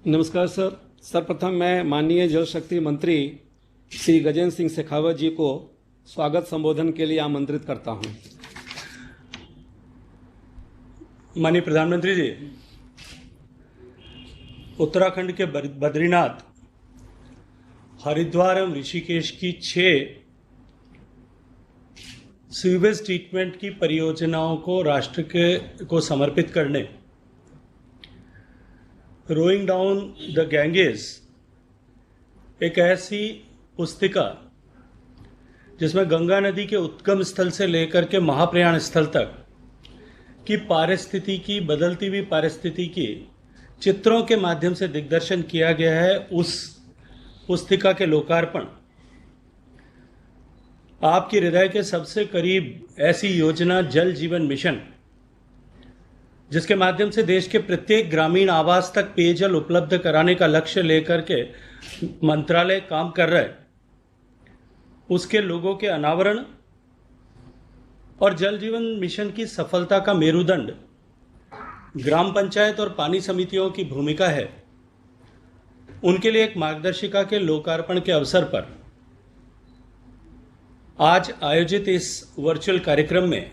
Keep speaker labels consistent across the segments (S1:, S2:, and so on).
S1: नमस्कार सर। सर्वप्रथम मैं माननीय जल शक्ति मंत्री श्री गजेंद्र सिंह शेखावत जी को स्वागत संबोधन के लिए आमंत्रित करता हूं।
S2: माननीय प्रधानमंत्री जी, उत्तराखंड के बद्रीनाथ, हरिद्वार एवं ऋषिकेश की 6 सीवेज ट्रीटमेंट की परियोजनाओं को राष्ट्र को समर्पित करने, रोइंग डाउन द गैंगेस, एक ऐसी पुस्तिका जिसमें गंगा नदी के उद्गम स्थल से लेकर के महाप्रयाण स्थल तक की पारिस्थितिकी, बदलती हुई पारिस्थितिकी चित्रों के माध्यम से दिग्दर्शन किया गया है, उस पुस्तिका के लोकार्पण आपके हृदय के सबसे करीब ऐसी योजना जल जीवन मिशन, जिसके माध्यम से देश के प्रत्येक ग्रामीण आवास तक पेयजल उपलब्ध कराने का लक्ष्य लेकर के मंत्रालय काम कर रहा है, उसके लोगों के अनावरण और जल जीवन मिशन की सफलता का मेरुदंड ग्राम पंचायत और पानी समितियों की भूमिका है। उनके लिए एक मार्गदर्शिका के लोकार्पण के अवसर पर आज आयोजित इस वर्चुअल कार्यक्रम में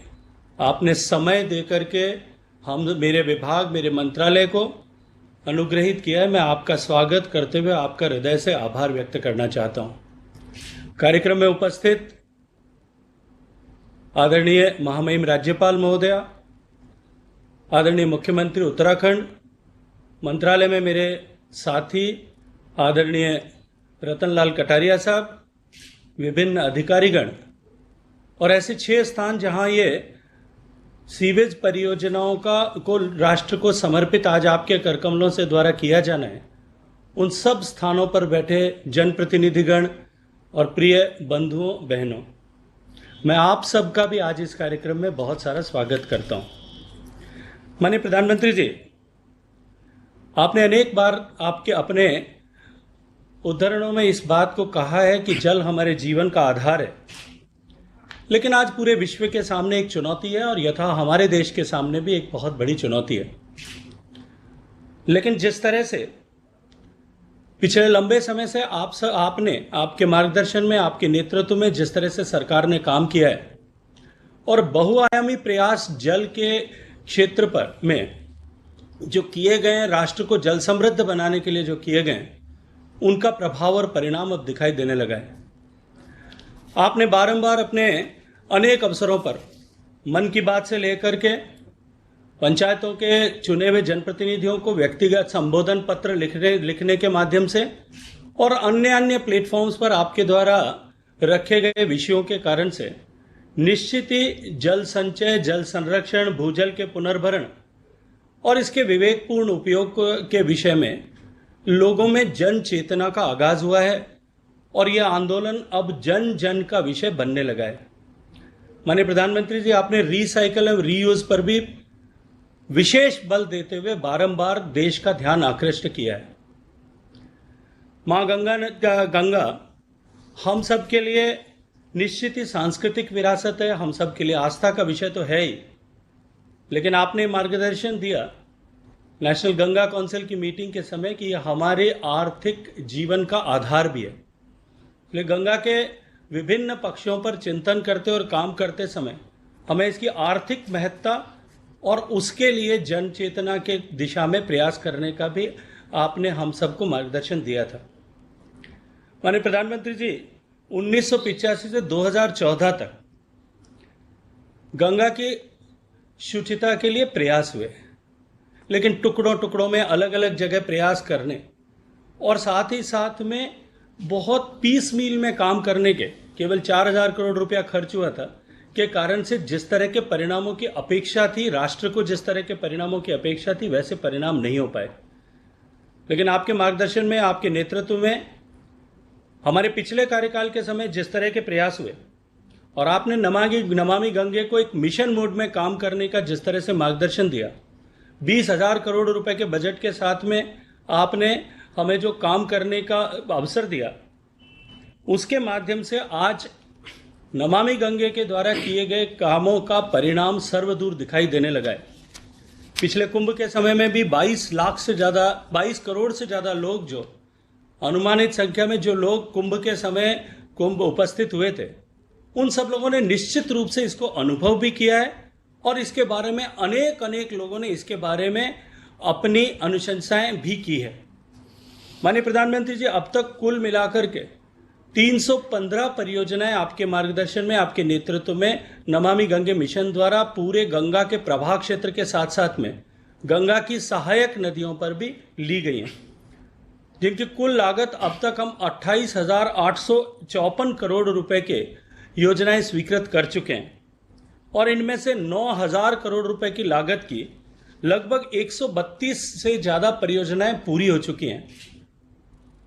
S2: आपने समय देकर के मेरे विभाग, मेरे मंत्रालय को अनुग्रहित किया है। मैं आपका स्वागत करते हुए आपका हृदय से आभार व्यक्त करना चाहता हूं। कार्यक्रम में उपस्थित आदरणीय महामहिम राज्यपाल महोदया, आदरणीय मुख्यमंत्री उत्तराखंड, मंत्रालय में मेरे साथी आदरणीय रतनलाल कटारिया साहब, विभिन्न अधिकारीगण और ऐसे 6 स्थान जहां ये सीवेज परियोजनाओं को राष्ट्र को समर्पित आज आपके करकमलों से द्वारा किया जाना है, उन सब स्थानों पर बैठे जनप्रतिनिधिगण और प्रिय बंधुओं बहनों, मैं आप सबका भी आज इस कार्यक्रम में बहुत सारा स्वागत करता हूं। माननीय प्रधानमंत्री जी, आपने अनेक बार आपके अपने उद्धरणों में इस बात को कहा है कि जल हमारे जीवन का आधार है, लेकिन आज पूरे विश्व के सामने एक चुनौती है और यथा हमारे देश के सामने भी एक बहुत बड़ी चुनौती है। लेकिन जिस तरह से पिछले लंबे समय से आपने आपके मार्गदर्शन में, आपके नेतृत्व में जिस तरह से सरकार ने काम किया है और बहुआयामी प्रयास जल के क्षेत्र पर में जो किए गए हैं, राष्ट्र को जल समृद्ध बनाने के लिए जो किए गए, उनका प्रभाव और परिणाम अब दिखाई देने लगा है। आपने बारंबार अपने अनेक अवसरों पर मन की बात से लेकर के पंचायतों के चुने हुए जनप्रतिनिधियों को व्यक्तिगत संबोधन पत्र लिखने के माध्यम से और अन्य प्लेटफॉर्म्स पर आपके द्वारा रखे गए विषयों के कारण से निश्चित ही जल संचय, जल संरक्षण, भूजल के पुनर्भरण और इसके विवेकपूर्ण उपयोग के विषय में लोगों में जन चेतना का आगाज हुआ है और यह आंदोलन अब जन जन का विषय बनने लगा है। माननीय प्रधानमंत्री जी, आपने रिसाइकल एवं रीयूज पर भी विशेष बल देते हुए बारंबार देश का ध्यान आकृष्ट किया है। मां गंगा हम सब के लिए निश्चित ही सांस्कृतिक विरासत है, हम सब के लिए आस्था का विषय तो है ही, लेकिन आपने मार्गदर्शन दिया नेशनल गंगा काउंसिल की मीटिंग के समय कि यह हमारे आर्थिक जीवन का आधार भी है। इसलिए गंगा के विभिन्न पक्षों पर चिंतन करते और काम करते समय हमें इसकी आर्थिक महत्ता और उसके लिए जन चेतना के दिशा में प्रयास करने का भी आपने हम सबको मार्गदर्शन दिया था। माननीय प्रधानमंत्री जी, 1985 से 2014 तक गंगा की शुचिता के लिए प्रयास हुए, लेकिन टुकड़ों टुकड़ों में अलग अलग जगह प्रयास करने और साथ ही साथ में बहुत पीस मील में काम करने के केवल 4,000 करोड़ रुपया खर्च हुआ था के कारण से जिस तरह के परिणामों की अपेक्षा थी, राष्ट्र को जिस तरह के परिणामों की अपेक्षा थी, वैसे परिणाम नहीं हो पाए। लेकिन आपके मार्गदर्शन में, आपके नेतृत्व में हमारे पिछले कार्यकाल के समय जिस तरह के प्रयास हुए और आपने नमामि गंगे को एक मिशन मोड में काम करने का जिस तरह से मार्गदर्शन दिया, 20,000 करोड़ रुपए के बजट के साथ में आपने हमें जो काम करने का अवसर दिया, उसके माध्यम से आज नमामि गंगे के द्वारा किए गए कामों का परिणाम सर्वदूर दिखाई देने लगा है। पिछले कुंभ के समय में भी 22 करोड़ से ज़्यादा लोग, जो अनुमानित संख्या में जो लोग कुंभ के समय कुंभ उपस्थित हुए थे, उन सब लोगों ने निश्चित रूप से इसको अनुभव भी किया है और इसके बारे में अनेक लोगों ने इसके बारे में अपनी अनुशंसाएं भी की है। माननीय प्रधानमंत्री जी, अब तक कुल मिलाकर के 315 परियोजनाएं आपके मार्गदर्शन में, आपके नेतृत्व में नमामि गंगे मिशन द्वारा पूरे गंगा के प्रवाह क्षेत्र के साथ साथ में गंगा की सहायक नदियों पर भी ली गई हैं, जिनकी कुल लागत अब तक हम 28,854 करोड़ रुपए के योजनाएं स्वीकृत कर चुके हैं और इनमें से 9,000 करोड़ रुपए की लागत की लगभग 132 से ज़्यादा परियोजनाएं पूरी हो चुकी हैं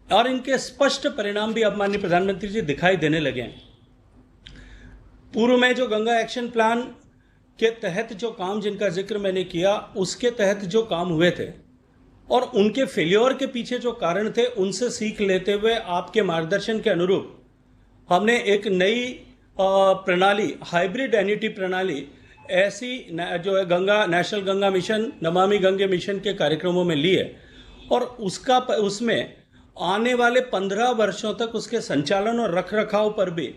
S2: और इनके स्पष्ट परिणाम भी अब माननीय प्रधानमंत्री जी दिखाई देने लगे हैं। पूर्व में जो गंगा एक्शन प्लान के तहत जो काम जिनका जिक्र मैंने किया, उसके तहत जो काम हुए थे और उनके फेल्योर के पीछे जो कारण थे, उनसे सीख लेते हुए आपके मार्गदर्शन के अनुरूप हमने एक नई प्रणाली, हाइब्रिड एन्युटी प्रणाली, ऐसी जो है Ganga national Ganga mission, Namami Gange mission के कार्यक्रमों में ली है और उसमें आने वाले 15 वर्षों तक उसके संचालन और रखरखाव पर भी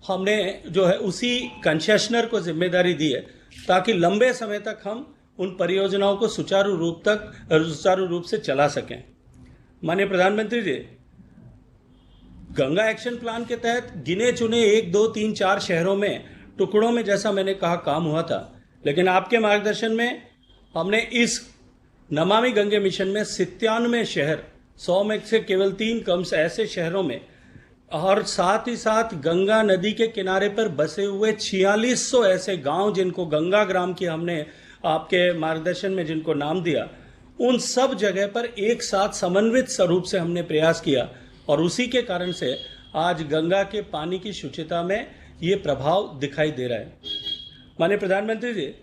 S2: हमने जो है उसी कंसेशनर को जिम्मेदारी दी है, ताकि लंबे समय तक हम उन परियोजनाओं को सुचारू रूप से चला सकें। माननीय प्रधानमंत्री जी, गंगा एक्शन प्लान के तहत गिने चुने 1, 2, 3, 4 शहरों में टुकड़ों में, जैसा मैंने कहा, काम हुआ था, लेकिन आपके मार्गदर्शन में हमने इस नमामि गंगे मिशन में 97 शहर, 100 में से केवल 3 कम से ऐसे शहरों में, और साथ ही साथ गंगा नदी के किनारे पर बसे हुए 4600 ऐसे गांव, जिनको गंगा ग्राम की हमने आपके मार्गदर्शन में जिनको नाम दिया, उन सब जगह पर एक साथ समन्वित स्वरूप से हमने प्रयास किया और उसी के कारण से आज गंगा के पानी की शुचिता में ये प्रभाव दिखाई दे रहा है। माननीय प्रधानमंत्री जी,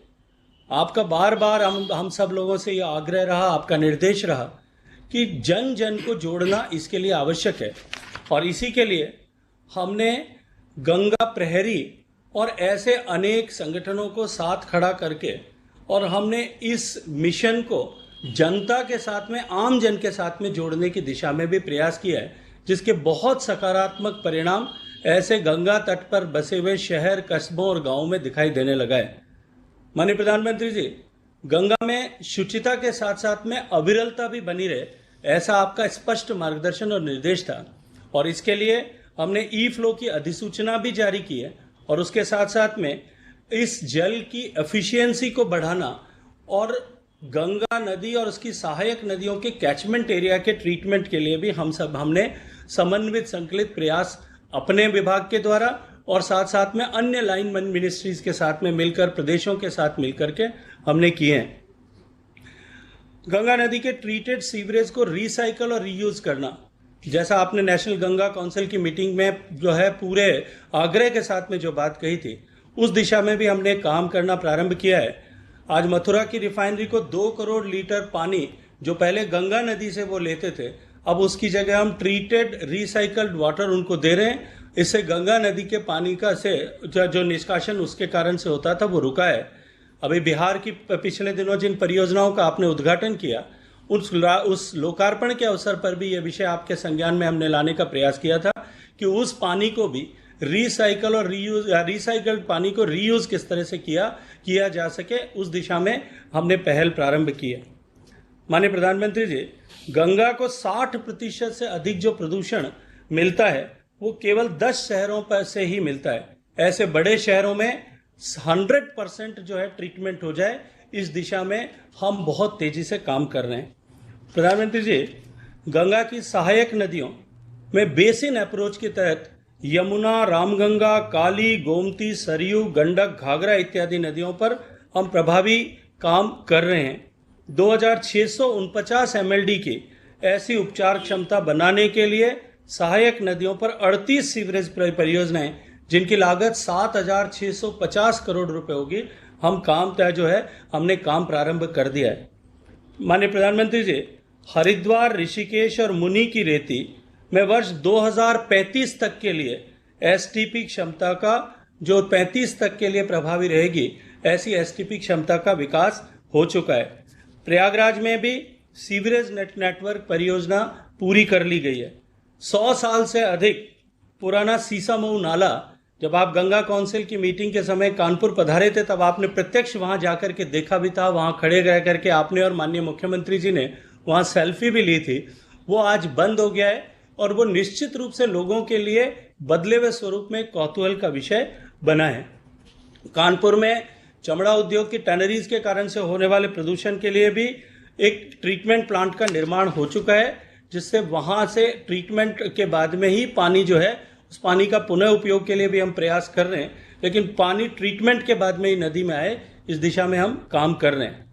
S2: आपका बार बार हम सब लोगों से ये आग्रह रहा, आपका निर्देश रहा कि जन जन को जोड़ना इसके लिए आवश्यक है और इसी के लिए हमने गंगा प्रहरी और ऐसे अनेक संगठनों को साथ खड़ा करके और हमने इस मिशन को जनता के साथ में, आम जन के साथ में जोड़ने की दिशा में भी प्रयास किया है, जिसके बहुत सकारात्मक परिणाम ऐसे गंगा तट पर बसे हुए शहर, कस्बों और गांवों में दिखाई देने लगा है। माननीय प्रधानमंत्री जी, गंगा में शुचिता के साथ साथ में अविरलता भी बनी रहे, ऐसा आपका स्पष्ट मार्गदर्शन और निर्देश था और इसके लिए हमने ई फ्लो की अधिसूचना भी जारी की है और उसके साथ साथ में इस जल की एफिशिएंसी को बढ़ाना और गंगा नदी और उसकी सहायक नदियों के कैचमेंट एरिया के ट्रीटमेंट के लिए भी हमने समन्वित संकलित प्रयास अपने विभाग के द्वारा और साथ साथ में अन्य लाइन मिनिस्ट्रीज के साथ में मिलकर, प्रदेशों के साथ मिलकर के हमने किए हैं। गंगा नदी के ट्रीटेड सीवरेज को रिसाइकल और रीयूज करना, जैसा आपने नेशनल गंगा काउंसिल की मीटिंग में जो है पूरे आग्रह के साथ में जो बात कही थी, उस दिशा में भी हमने काम करना प्रारंभ किया है। आज मथुरा की रिफाइनरी को 2 करोड़ लीटर पानी जो पहले गंगा नदी से वो लेते थे, अब उसकी जगह हम ट्रीटेड रिसाइकल्ड वाटर उनको दे रहे हैं। इससे गंगा नदी के पानी का से जो निष्कासन उसके कारण से होता था वो रुका है। अभी बिहार की पिछले दिनों जिन परियोजनाओं का आपने उद्घाटन किया, उस लोकार्पण के अवसर पर भी ये विषय आपके संज्ञान में हमने लाने का प्रयास किया था कि उस पानी को भी रिसाइकल और रीयूज, रिसाइकल्ड पानी को रीयूज किस तरह से किया जा सके, उस दिशा में हमने पहल प्रारंभ की है। माननीय प्रधानमंत्री जी, गंगा को 60% से अधिक जो प्रदूषण मिलता है वो केवल 10 शहरों पर से ही मिलता है। ऐसे बड़े शहरों में 100% जो है ट्रीटमेंट हो जाए, इस दिशा में हम बहुत तेजी से काम कर रहे हैं। प्रधानमंत्री जी, गंगा की सहायक नदियों में बेसिन अप्रोच के तहत यमुना, रामगंगा, काली, गोमती, सरयू, गंडक, घाघरा इत्यादि नदियों पर हम प्रभावी काम कर रहे हैं। 2649 MLD की ऐसी उपचार क्षमता बनाने के लिए सहायक नदियों पर 38 सीवरेज परियोजनाएं, जिनकी लागत 7,650 करोड़ रुपए होगी, हमने काम प्रारंभ कर दिया है। माननीय प्रधानमंत्री जी, हरिद्वार, ऋषिकेश और मुनि की रेती में वर्ष 2035 तक के लिए STP क्षमता का, जो 35 तक के लिए प्रभावी रहेगी, ऐसी STP क्षमता का विकास हो चुका है। प्रयागराज में भी सीवरेज नेटवर्क परियोजना पूरी कर ली गई है। 100 साल से अधिक पुराना सीसामऊ नाला, जब आप गंगा काउंसिल की मीटिंग के समय कानपुर पधारे थे तब आपने प्रत्यक्ष वहां जाकर के देखा भी था, वहां खड़े रह करके आपने और माननीय मुख्यमंत्री जी ने वहां सेल्फी भी ली थी। वो आज बंद हो गया है और वो निश्चित रूप से लोगों के लिए बदले हुए स्वरूप में कौतूहल का विषय बना है। कानपुर में चमड़ा उद्योग की टैनरीज के कारण से होने वाले प्रदूषण के लिए भी एक ट्रीटमेंट प्लांट का निर्माण हो चुका है, जिससे वहां से ट्रीटमेंट के बाद में ही पानी जो है उस पानी का पुनः उपयोग के लिए भी हम प्रयास कर रहे हैं, लेकिन पानी ट्रीटमेंट के बाद में ही नदी में आए इस दिशा में हम काम कर रहे हैं।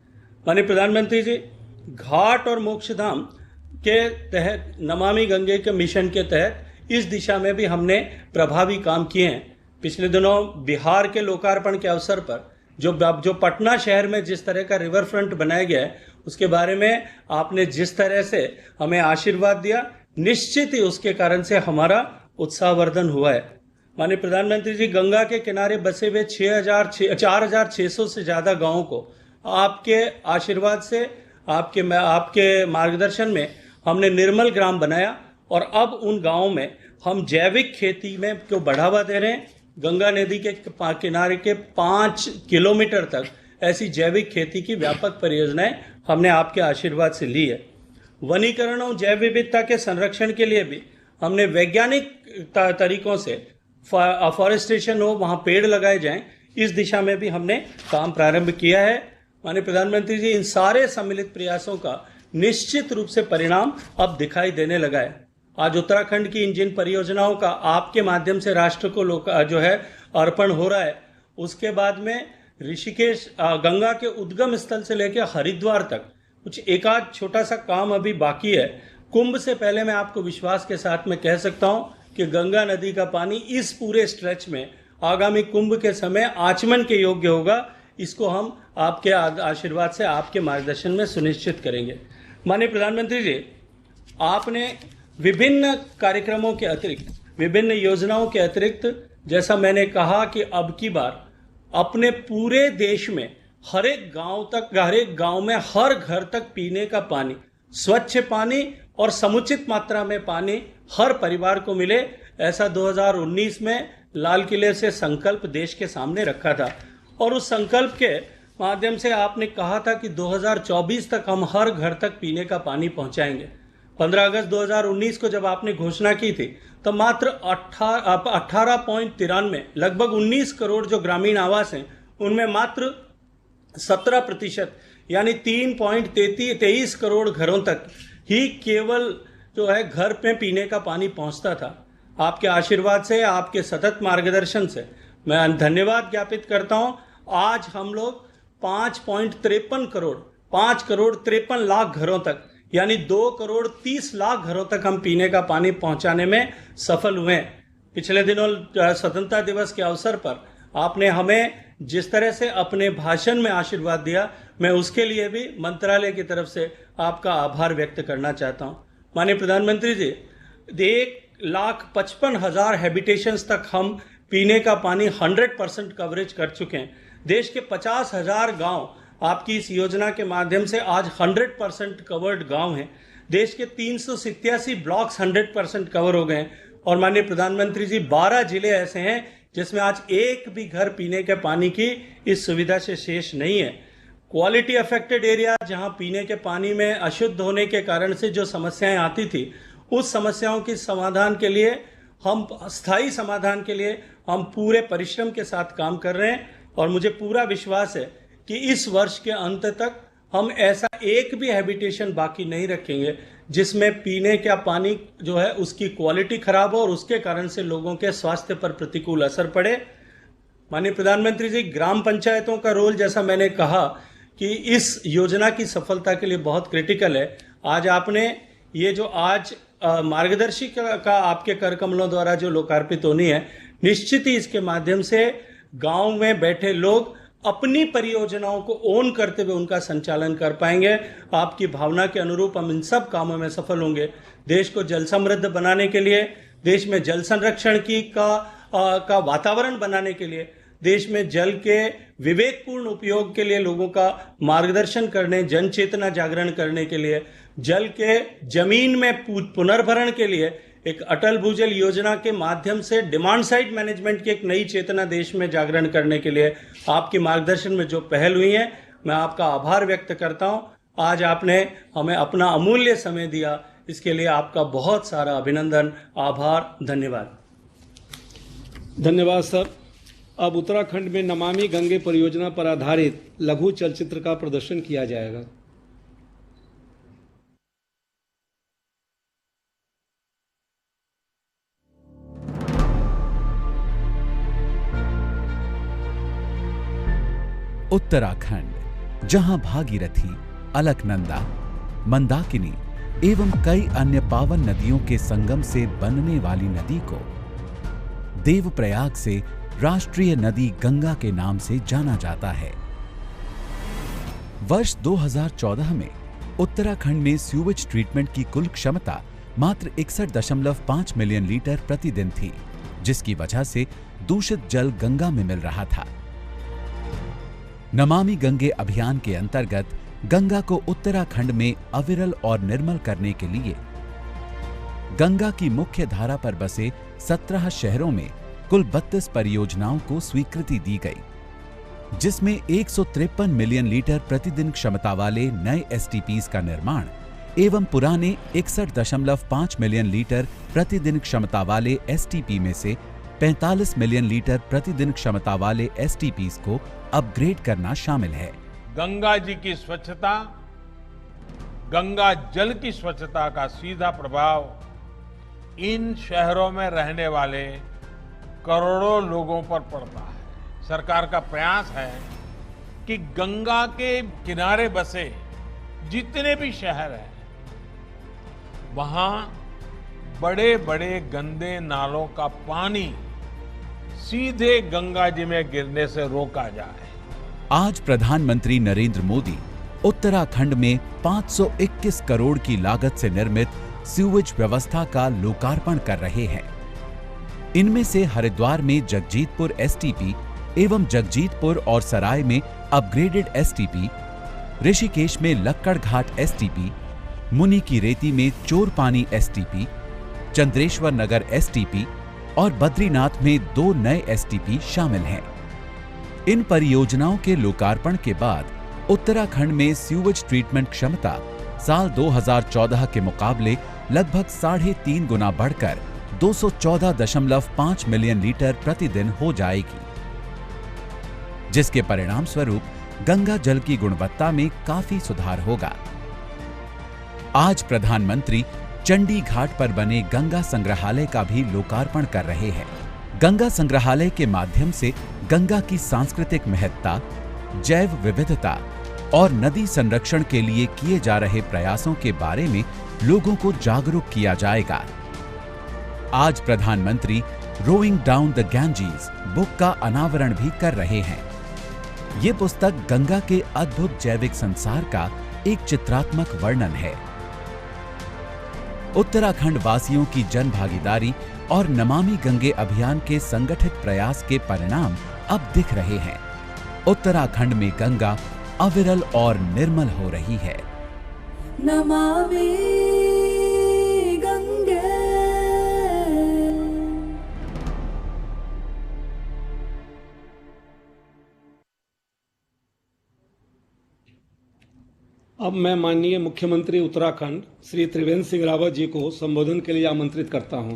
S2: माननीय प्रधानमंत्री जी, घाट और मोक्षधाम के तहत नमामि गंगे के मिशन के तहत इस दिशा में भी हमने प्रभावी काम किए हैं। पिछले दिनों बिहार के लोकार्पण के अवसर पर जो पटना शहर में जिस तरह का रिवर फ्रंट बनाया गया है उसके बारे में आपने जिस तरह से हमें आशीर्वाद दिया, निश्चित ही उसके कारण से हमारा उत्साहवर्धन हुआ है। माननीय प्रधानमंत्री जी, गंगा के किनारे बसे हुए 4,600 से ज्यादा गांवों को आपके आशीर्वाद से, आपके मार्गदर्शन में हमने निर्मल ग्राम बनाया और अब उन गांवों में हम जैविक खेती में को बढ़ावा दे रहे हैं। गंगा नदी के किनारे के 5 किलोमीटर तक ऐसी जैविक खेती की व्यापक परियोजनाएं हमने आपके आशीर्वाद से ली है। वनीकरण और जैव विविधता के संरक्षण के लिए भी हमने वैज्ञानिक तरीकों से अफॉरेस्टेशन हो, वहां पेड़ लगाए जाएं, इस दिशा में भी हमने काम प्रारंभ किया है। माननीय प्रधानमंत्री जी, इन सारे सम्मिलित प्रयासों का निश्चित रूप से परिणाम अब दिखाई देने लगा है। आज उत्तराखंड की इन जिन परियोजनाओं का आपके माध्यम से राष्ट्र को जो है अर्पण हो रहा है, उसके बाद में ऋषिकेश गंगा के उद्गम स्थल से लेकर हरिद्वार तक कुछ एक आध छोटा सा काम अभी बाकी है। कुंभ से पहले मैं आपको विश्वास के साथ में कह सकता हूं कि गंगा नदी का पानी इस पूरे स्ट्रेच में आगामी कुंभ के समय आचमन के योग्य होगा। इसको हम आपके आशीर्वाद से, आपके मार्गदर्शन में सुनिश्चित करेंगे। माननीय प्रधानमंत्री जी, आपने विभिन्न कार्यक्रमों के अतिरिक्त, विभिन्न योजनाओं के अतिरिक्त, जैसा मैंने कहा कि अब की बार अपने पूरे देश में हर एक गांव में हर घर तक पीने का पानी, स्वच्छ पानी और समुचित मात्रा में पानी हर परिवार को मिले, ऐसा 2019 में लाल किले से संकल्प देश के सामने रखा था। और उस संकल्प के माध्यम से आपने कहा था कि 2024 तक हम हर घर तक पीने का पानी पहुंचाएंगे। 15 अगस्त 2019 को जब आपने घोषणा की थी तो मात्र 18.93 लगभग 19 करोड़ जो ग्रामीण आवास हैं उनमें मात्र 17% यानी 3.23 करोड़ घरों तक ही केवल जो है घर पे पीने का पानी पहुंचता था। आपके आशीर्वाद से, आपके सतत मार्गदर्शन से मैं धन्यवाद ज्ञापित करता हूं। आज हम लोग 5.53 करोड़ 5.53 लाख घरों तक यानी 2.30 करोड़ घरों तक हम पीने का पानी पहुंचाने में सफल हुए हैं। पिछले दिनों स्वतंत्रता दिवस के अवसर पर आपने हमें जिस तरह से अपने भाषण में आशीर्वाद दिया, मैं उसके लिए भी मंत्रालय की तरफ से आपका आभार व्यक्त करना चाहता हूं। माननीय प्रधानमंत्री जी, 1,55,000 हैबिटेशंस तक हम पीने का पानी 100% कवरेज कर चुके हैं। देश के 50,000 गांव आपकी इस योजना के माध्यम से आज 100% कवर्ड गांव हैं। देश के 387 ब्लॉक्स 100% कवर हो गए हैं। और माननीय प्रधानमंत्री जी, 12 जिले ऐसे हैं जिसमें आज एक भी घर पीने के पानी की इस सुविधा से शेष नहीं है। क्वालिटी अफेक्टेड एरिया, जहां पीने के पानी में अशुद्ध होने के कारण से जो समस्याएं आती थी, उस समस्याओं के समाधान के लिए, हम स्थायी समाधान के लिए हम पूरे परिश्रम के साथ काम कर रहे हैं। और मुझे पूरा विश्वास है कि इस वर्ष के अंत तक हम ऐसा एक भी हैबिटेशन बाकी नहीं रखेंगे जिसमें पीने का पानी जो है उसकी क्वालिटी खराब हो और उसके कारण से लोगों के स्वास्थ्य पर प्रतिकूल असर पड़े। माननीय प्रधानमंत्री जी, ग्राम पंचायतों का रोल, जैसा मैंने कहा कि इस योजना की सफलता के लिए बहुत क्रिटिकल है। आज आपने ये जो आज मार्गदर्शिका का आपके कर कमलों द्वारा जो लोकार्पित होनी है, निश्चित ही इसके माध्यम से गांव में बैठे लोग अपनी परियोजनाओं को ओन करते हुए उनका संचालन कर पाएंगे। आपकी भावना के अनुरूप हम इन सब कामों में सफल होंगे। देश को जल समृद्ध बनाने के लिए, देश में जल संरक्षण का वातावरण बनाने के लिए, देश में जल के विवेकपूर्ण उपयोग के लिए लोगों का मार्गदर्शन करने, जन चेतना जागरण करने के लिए, जल के जमीन में पुनर्भरण के लिए एक अटल भूजल योजना के माध्यम से डिमांड साइड मैनेजमेंट की एक नई चेतना देश में जागरण करने के लिए आपके मार्गदर्शन में जो पहल हुई है, मैं आपका आभार व्यक्त करता हूं। आज आपने हमें अपना अमूल्य समय दिया, इसके लिए आपका बहुत सारा अभिनंदन, आभार, धन्यवाद।
S1: धन्यवाद सर। अब उत्तराखंड में नमामि गंगे परियोजना पर आधारित लघु चलचित्र का प्रदर्शन किया जाएगा।
S3: उत्तराखंड, जहां भागीरथी, अलकनंदा, मंदाकिनी एवं कई अन्य पावन नदियों के संगम से बनने वाली नदी को देवप्रयाग से राष्ट्रीय नदी गंगा के नाम से जाना जाता है। वर्ष 2014 में उत्तराखंड में सीवेज ट्रीटमेंट की कुल क्षमता मात्र 61.5 मिलियन लीटर प्रतिदिन थी, जिसकी वजह से दूषित जल गंगा में मिल रहा था। नमामि गंगे अभियान के अंतर्गत गंगा को उत्तराखंड में अविरल और निर्मल करने के लिए गंगा की मुख्य धारा पर बसे 17 शहरों में कुल 32 परियोजनाओं को स्वीकृति दी गई, जिसमें 153 मिलियन लीटर प्रतिदिन क्षमता वाले नए एसटीपीज का निर्माण एवं पुराने 61.5 मिलियन लीटर प्रतिदिन क्षमता वाले एसटीपी में से 45 मिलियन लीटर प्रतिदिन क्षमता वाले एसटीपीज को अपग्रेड करना शामिल है।
S4: गंगा जी की स्वच्छता, गंगा जल की स्वच्छता का सीधा प्रभाव इन शहरों में रहने वाले करोड़ों लोगों पर पड़ता है। सरकार का प्रयास है कि गंगा के किनारे बसे जितने भी शहर हैं, वहां बड़े बड़े गंदे नालों का पानी सीधे गंगा जी में गिरने से रोका जाए।
S3: आज प्रधानमंत्री नरेंद्र मोदी उत्तराखंड में 521 करोड़ की लागत से निर्मित सीवेज व्यवस्था का लोकार्पण कर रहे हैं। इनमें से हरिद्वार में जगजीतपुर एसटीपी एवं जगजीतपुर और सराय में अपग्रेडेड एसटीपी, ऋषिकेश में लक्कड़ घाट एसटीपी, मुनि की रेती में चोरपानी एसटीपी, चंद्रेश्वर नगर एसटीपी और बद्रीनाथ में 2 नए एसटीपी शामिल हैं। इन परियोजनाओं के लोकार्पण के बाद उत्तराखंड में सीवेज ट्रीटमेंट क्षमता साल 2014 के मुकाबले लगभग 3.5 गुना बढ़कर 214.5 मिलियन लीटर प्रतिदिन हो जाएगी, जिसके परिणाम स्वरूप गंगा जल की गुणवत्ता में काफी सुधार होगा। आज प्रधानमंत्री चंडी घाट पर बने गंगा संग्रहालय का भी लोकार्पण कर रहे हैं। गंगा संग्रहालय के माध्यम से गंगा की सांस्कृतिक महत्ता, जैव विविधता और नदी संरक्षण के लिए किए जा रहे प्रयासों के बारे में लोगों को जागरूक किया जाएगा। आज प्रधानमंत्री Rowing Down the Ganges book का अनावरण भी कर रहे हैं। ये पुस्तक गंगा के अद्भुत जैविक संसार का एक चित्रात्मक वर्णन है। उत्तराखंड वासियों की जन भागीदारी और नमामि गंगे अभियान के संगठित प्रयास के परिणाम अब दिख रहे हैं। उत्तराखंड में गंगा अविरल और निर्मल हो रही है।
S5: नमामि गंगे।
S1: अब मैं माननीय मुख्यमंत्री उत्तराखंड श्री त्रिवेंद्र सिंह रावत जी को संबोधन के लिए आमंत्रित करता हूं।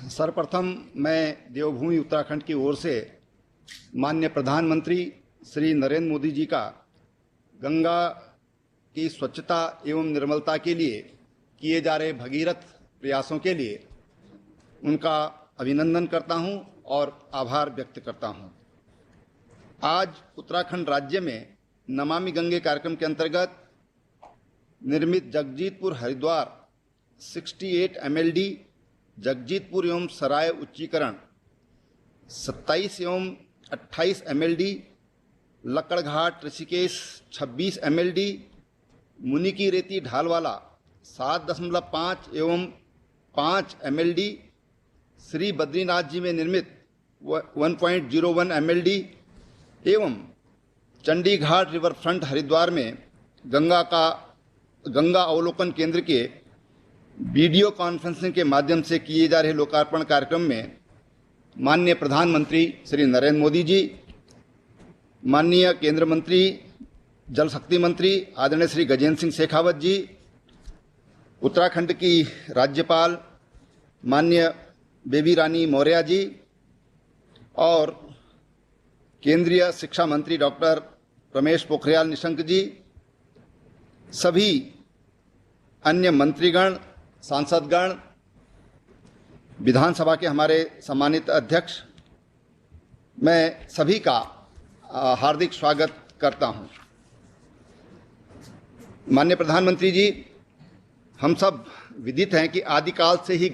S6: सर्वप्रथम मैं देवभूमि उत्तराखंड की ओर से माननीय प्रधानमंत्री श्री नरेंद्र मोदी जी का गंगा की स्वच्छता एवं निर्मलता के लिए किए जा रहे भगीरथ प्रयासों के लिए उनका अभिनंदन करता हूं और आभार व्यक्त करता हूं। आज उत्तराखंड राज्य में नमामि गंगे कार्यक्रम के अंतर्गत निर्मित जगजीतपुर हरिद्वार 68 MLD, जगजीतपुर एवं सराय उच्चीकरण 27 एवं 28 MLD, लक्कड़घाट ऋषिकेश 26 MLD, मुनि की रेती ढालवाला 7.5 एवं 5 MLD, श्री बद्रीनाथ जी में निर्मित 1.01 MLD एवं चंडी घाट रिवर फ्रंट हरिद्वार में गंगा अवलोकन केंद्र के वीडियो कॉन्फ्रेंसिंग के माध्यम से किए जा रहे लोकार्पण कार्यक्रम में माननीय प्रधानमंत्री श्री नरेंद्र मोदी जी, माननीय केंद्र मंत्री जल शक्ति मंत्री आदरणीय श्री गजेंद्र सिंह शेखावत जी, उत्तराखंड की राज्यपाल माननीय बेबी रानी मौर्य जी और केंद्रीय शिक्षा मंत्री डॉक्टर रमेश पोखरियाल निशंक जी, सभी अन्य मंत्रीगण, सांसदगण, विधानसभा के हमारे सम्मानित अध्यक्ष, मैं सभी का हार्दिक स्वागत करता हूं। माननीय प्रधानमंत्री जी, हम सब विदित हैं कि आदिकाल से ही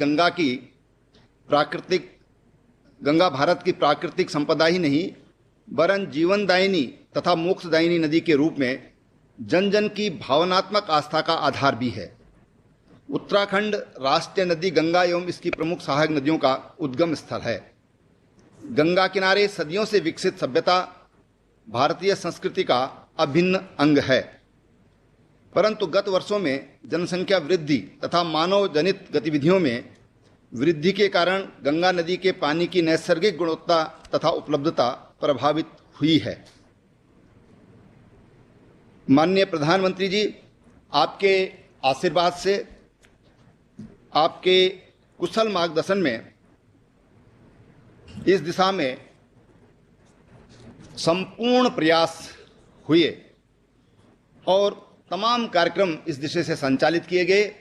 S6: गंगा भारत की प्राकृतिक संपदा ही नहीं वरन जीवनदायिनी तथा मोक्षदायिनी नदी के रूप में जन जन की भावनात्मक आस्था का आधार भी है। उत्तराखंड राष्ट्रीय नदी गंगा एवं इसकी प्रमुख सहायक नदियों का उद्गम स्थल है। गंगा किनारे सदियों से विकसित सभ्यता भारतीय संस्कृति का अभिन्न अंग है, परंतु गत वर्षों में जनसंख्या वृद्धि तथा मानव जनित गतिविधियों में वृद्धि के कारण गंगा नदी के पानी की नैसर्गिक गुणवत्ता तथा उपलब्धता प्रभावित हुई है। माननीय प्रधानमंत्री जी, आपके आशीर्वाद से, आपके कुशल मार्गदर्शन में इस दिशा में संपूर्ण प्रयास हुए और तमाम कार्यक्रम इस दिशा से संचालित किए गए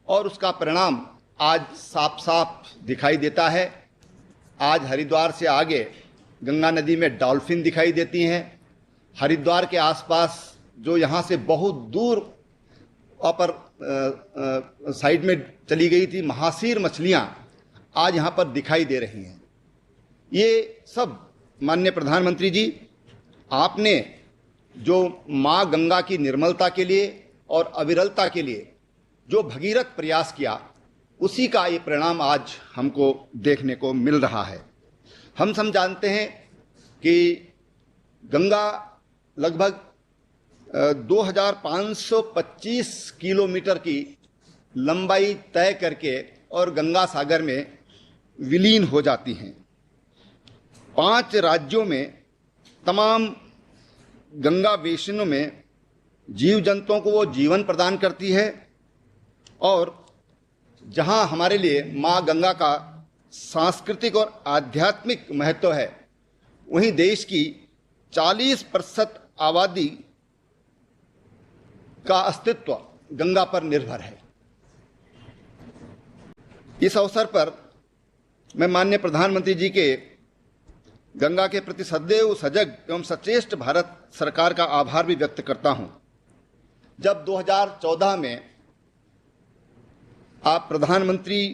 S6: और उसका परिणाम आज साफ साफ दिखाई देता है। आज हरिद्वार से आगे गंगा नदी में डॉल्फिन दिखाई देती हैं। हरिद्वार के आसपास जो यहाँ से बहुत दूर अपर साइड में चली गई थी महासीर मछलियाँ आज यहाँ पर दिखाई दे रही हैं। ये सब माननीय प्रधानमंत्री जी, आपने जो माँ गंगा की निर्मलता के लिए और अविरलता के लिए जो भगीरथ प्रयास किया, उसी का ये परिणाम आज हमको देखने को मिल रहा है। हम सब जानते हैं कि गंगा लगभग 2525 किलोमीटर की लंबाई तय करके और गंगा सागर में विलीन हो जाती हैं। 5 राज्यों में तमाम गंगा बेसिनों में जीव जंतुओं को वो जीवन प्रदान करती है और जहां हमारे लिए माँ गंगा का सांस्कृतिक और आध्यात्मिक महत्व है, वहीं देश की 40% आबादी का अस्तित्व गंगा पर निर्भर है। इस अवसर पर मैं माननीय प्रधानमंत्री जी के गंगा के प्रति सदैव सजग एवं सचेष्ट भारत सरकार का आभार भी व्यक्त करता हूं। जब 2014 में आप प्रधानमंत्री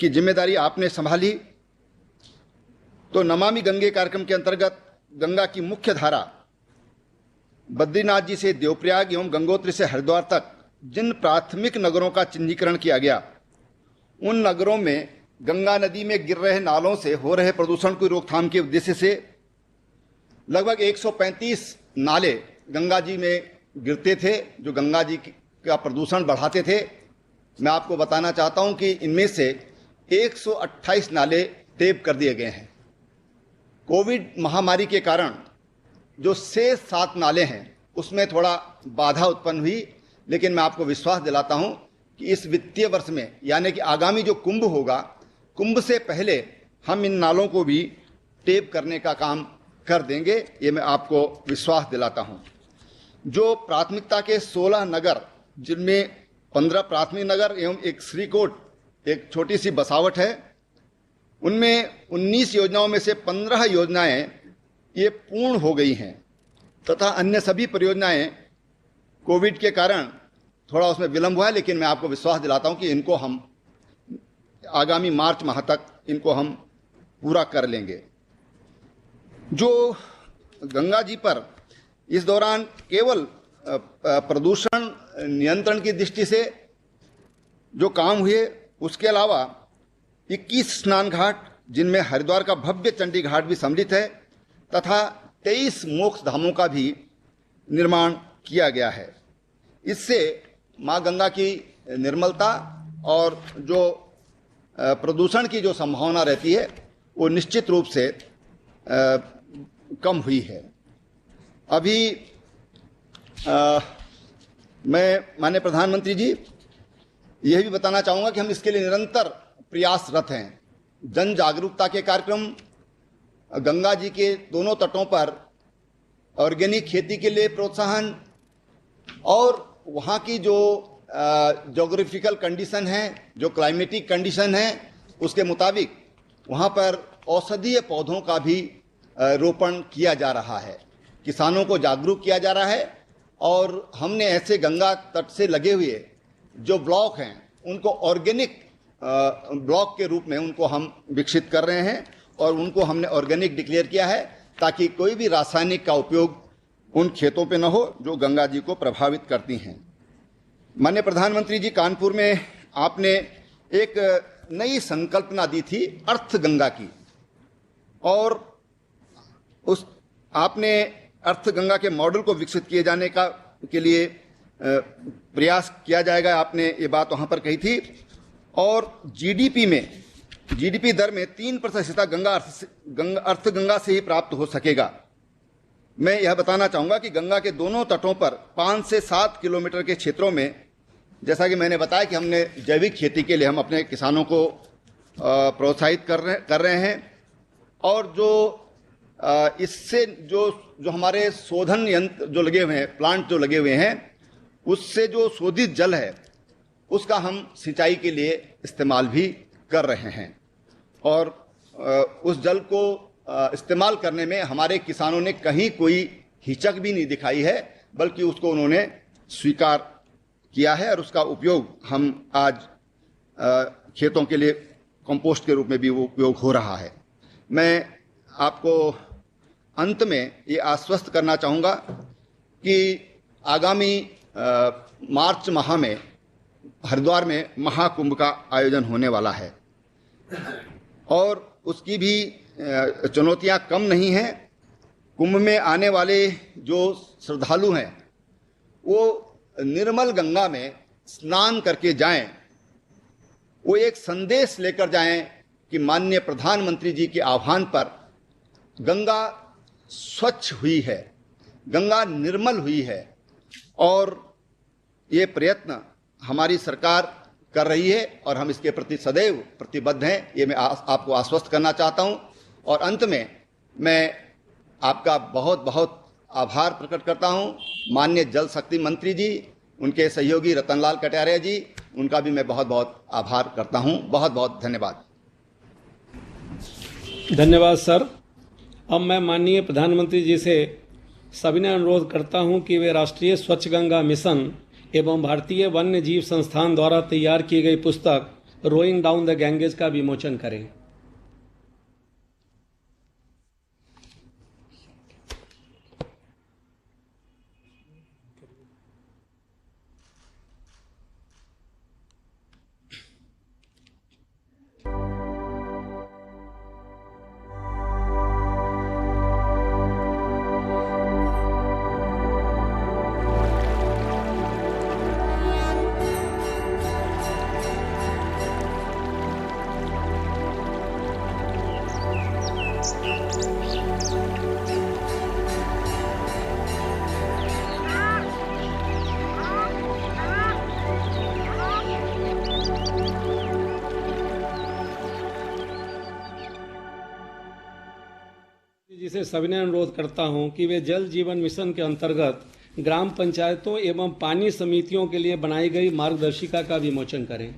S6: की जिम्मेदारी आपने संभाली तो नमामि गंगे कार्यक्रम के अंतर्गत गंगा की मुख्य धारा बद्रीनाथ जी से देवप्रयाग एवं गंगोत्री से हरिद्वार तक जिन प्राथमिक नगरों का चिन्हीकरण किया गया, उन नगरों में गंगा नदी में गिर रहे नालों से हो रहे प्रदूषण की रोकथाम के उद्देश्य से लगभग 135 नाले गंगा जी में गिरते थे जो गंगा जी का प्रदूषण बढ़ाते थे। मैं आपको बताना चाहता हूं कि इनमें से 128 नाले टेप कर दिए गए हैं। कोविड महामारी के कारण जो शेष 7 नाले हैं उसमें थोड़ा बाधा उत्पन्न हुई, लेकिन मैं आपको विश्वास दिलाता हूं कि इस वित्तीय वर्ष में यानी कि आगामी जो कुंभ होगा, कुंभ से पहले हम इन नालों को भी टेप करने का काम कर देंगे, ये मैं आपको विश्वास दिलाता हूं। जो प्राथमिकता के 16 नगर, जिनमें 15 प्राथमिक नगर एवं एक श्रीकोट, एक छोटी सी बसावट है, उनमें 19 योजनाओं में से 15 योजनाएं ये पूर्ण हो गई हैं तथा अन्य सभी परियोजनाएं कोविड के कारण थोड़ा उसमें विलंब हुआ है, लेकिन मैं आपको विश्वास दिलाता हूं कि इनको हम आगामी मार्च माह तक इनको हम पूरा कर लेंगे। जो गंगा जी पर इस दौरान केवल प्रदूषण नियंत्रण की दृष्टि से जो काम हुए, उसके अलावा 21 स्नान घाट, जिनमें हरिद्वार का भव्य चंडी घाट भी सम्मिलित है, तथा 23 मोक्ष धामों का भी निर्माण किया गया है। इससे मां गंगा की निर्मलता और जो प्रदूषण की जो संभावना रहती है वो निश्चित रूप से कम हुई है। अभी मैं माननीय प्रधानमंत्री जी यह भी बताना चाहूँगा कि हम इसके लिए निरंतर प्रयासरत हैं। जन जागरूकता के कार्यक्रम, गंगा जी के दोनों तटों पर ऑर्गेनिक खेती के लिए प्रोत्साहन और वहाँ की जो ज्योग्राफिकल कंडीशन है, जो क्लाइमेटिक कंडीशन है, उसके मुताबिक वहाँ पर औषधीय पौधों का भी रोपण किया जा रहा है। किसानों को जागरूक किया जा रहा है और हमने ऐसे गंगा तट से लगे हुए जो ब्लॉक हैं उनको ऑर्गेनिक ब्लॉक के रूप में उनको हम विकसित कर रहे हैं और उनको हमने ऑर्गेनिक डिक्लेयर किया है ताकि कोई भी रासायनिक का उपयोग उन खेतों पे न हो जो गंगा जी को प्रभावित करती हैं। माननीय प्रधानमंत्री जी, कानपुर में आपने एक नई संकल्पना दी थी अर्थ गंगा की, और उस आपने अर्थ गंगा के मॉडल को विकसित किए जाने के लिए प्रयास किया जाएगा, आपने ये बात वहाँ पर कही थी। और जीडीपी दर में 3% अर्थ गंगा से ही प्राप्त हो सकेगा। मैं यह बताना चाहूँगा कि गंगा के दोनों तटों पर 5 से 7 किलोमीटर के क्षेत्रों में, जैसा कि मैंने बताया कि हमने जैविक खेती के लिए हम अपने किसानों को प्रोत्साहित कर रहे हैं, और जो इससे जो हमारे शोधन यंत्र जो लगे हुए हैं, प्लांट जो लगे हुए हैं, उससे जो शोधित जल है उसका हम सिंचाई के लिए इस्तेमाल भी कर रहे हैं। और उस जल को इस्तेमाल करने में हमारे किसानों ने कहीं कोई हिचक भी नहीं दिखाई है, बल्कि उसको उन्होंने स्वीकार किया है और उसका उपयोग हम आज खेतों के लिए कंपोस्ट के रूप में भी वो उपयोग हो रहा है। मैं आपको अंत में ये आश्वस्त करना चाहूँगा कि आगामी मार्च माह में हरिद्वार में महाकुंभ का आयोजन होने वाला है और उसकी भी चुनौतियां कम नहीं हैं। कुंभ में आने वाले जो श्रद्धालु हैं वो निर्मल गंगा में स्नान करके जाएं, वो एक संदेश लेकर जाएं कि माननीय प्रधानमंत्री जी के आह्वान पर गंगा स्वच्छ हुई है, गंगा निर्मल हुई है, और ये प्रयत्न हमारी सरकार कर रही है और हम इसके प्रति सदैव प्रतिबद्ध हैं, ये मैं आपको आश्वस्त करना चाहता हूं। और अंत में मैं आपका बहुत बहुत आभार प्रकट करता हूं माननीय जल शक्ति मंत्री जी, उनके सहयोगी रतनलाल कटारिया जी, उनका भी मैं बहुत बहुत आभार करता हूं। बहुत बहुत धन्यवाद।
S1: धन्यवाद सर। अब मैं माननीय प्रधानमंत्री जी से सविनय अनुरोध करता हूं कि वे राष्ट्रीय स्वच्छ गंगा मिशन एवं भारतीय वन्य जीव संस्थान द्वारा तैयार की गई पुस्तक रोइंग डाउन द गैंगेज का विमोचन करें। जी से सविनय अनुरोध करता हूं कि वे जल जीवन मिशन के अंतर्गत ग्राम पंचायतों एवं पानी समितियों के लिए बनाई गई मार्गदर्शिका का विमोचन करें।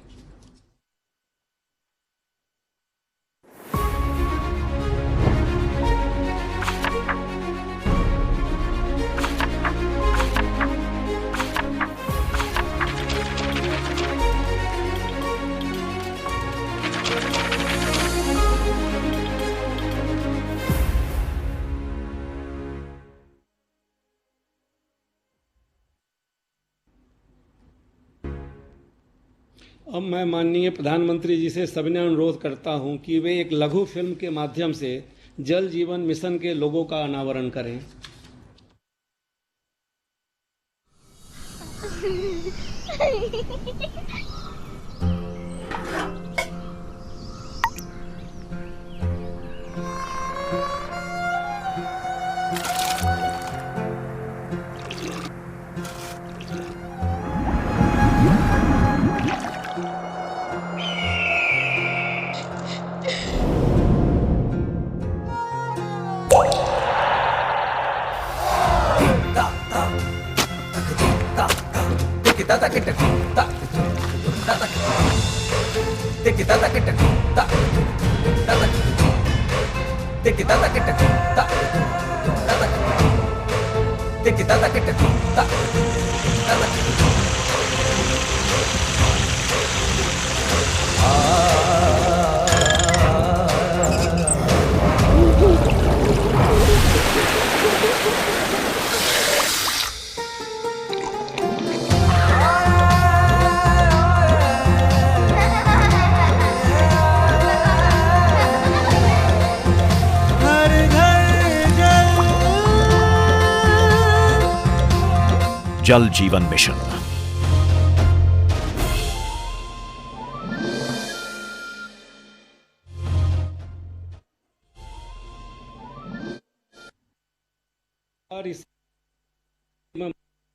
S1: अब मैं माननीय प्रधानमंत्री जी से सविनय अनुरोध करता हूं कि वे एक लघु फिल्म के माध्यम से जल जीवन मिशन के लोगों का अनावरण करें।
S7: जल जीवन मिशन।
S1: और इस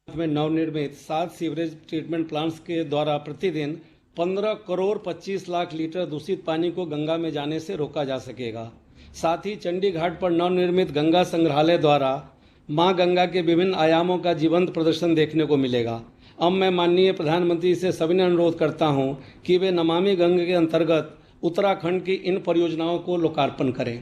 S1: में नवनिर्मित 7 सीवरेज ट्रीटमेंट प्लांट्स के द्वारा प्रतिदिन 15 करोड़ 25 लाख लीटर दूषित पानी को गंगा में जाने से रोका जा सकेगा। साथ ही चंडी घाट पर नवनिर्मित गंगा संग्रहालय द्वारा मां गंगा के विभिन्न आयामों का जीवंत प्रदर्शन देखने को मिलेगा। अब मैं माननीय प्रधानमंत्री से सविनय अनुरोध करता हूं कि वे नमामि गंगे के अंतर्गत उत्तराखंड की इन परियोजनाओं को लोकार्पण करें।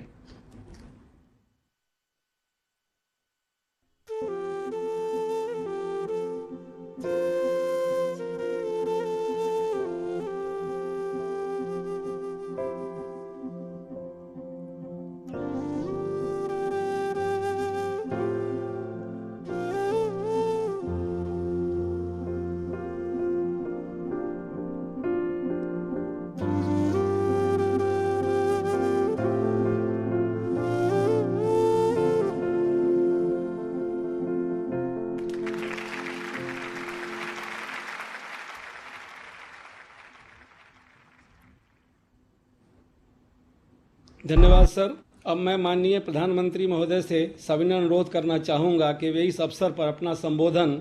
S1: धन्यवाद सर। अब मैं माननीय प्रधानमंत्री महोदय से सविनय अनुरोध करना चाहूँगा कि वे इस अवसर पर अपना संबोधन,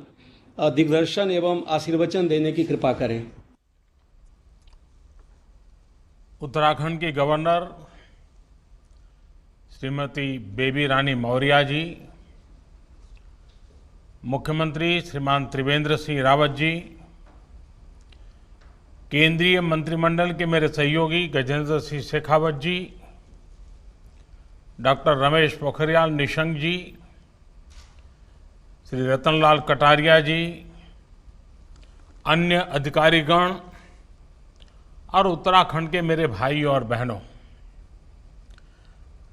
S1: दिग्दर्शन एवं आशीर्वचन देने की कृपा करें।
S4: उत्तराखंड की गवर्नर श्रीमती बेबी रानी मौर्य जी, मुख्यमंत्री श्रीमान त्रिवेंद्र सिंह रावत जी, केंद्रीय मंत्रिमंडल के मेरे सहयोगी गजेंद्र सिंह शेखावत जी, डॉक्टर रमेश पोखरियाल निशंक जी, श्री रतनलाल कटारिया जी, अन्य अधिकारीगण और उत्तराखंड के मेरे भाई और बहनों,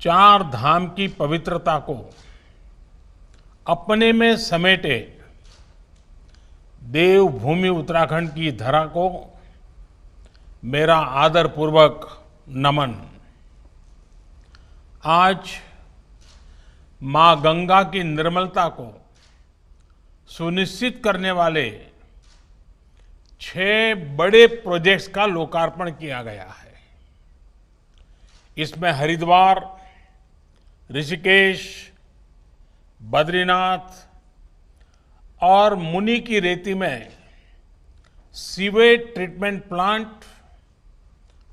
S4: 4 धाम की पवित्रता को अपने में समेटे देवभूमि उत्तराखंड की धरा को मेरा आदरपूर्वक नमन। आज मां गंगा की निर्मलता को सुनिश्चित करने वाले 6 बड़े प्रोजेक्ट्स का लोकार्पण किया गया है। इसमें हरिद्वार, ऋषिकेश, बद्रीनाथ और मुनि की रेती में सीवेज ट्रीटमेंट प्लांट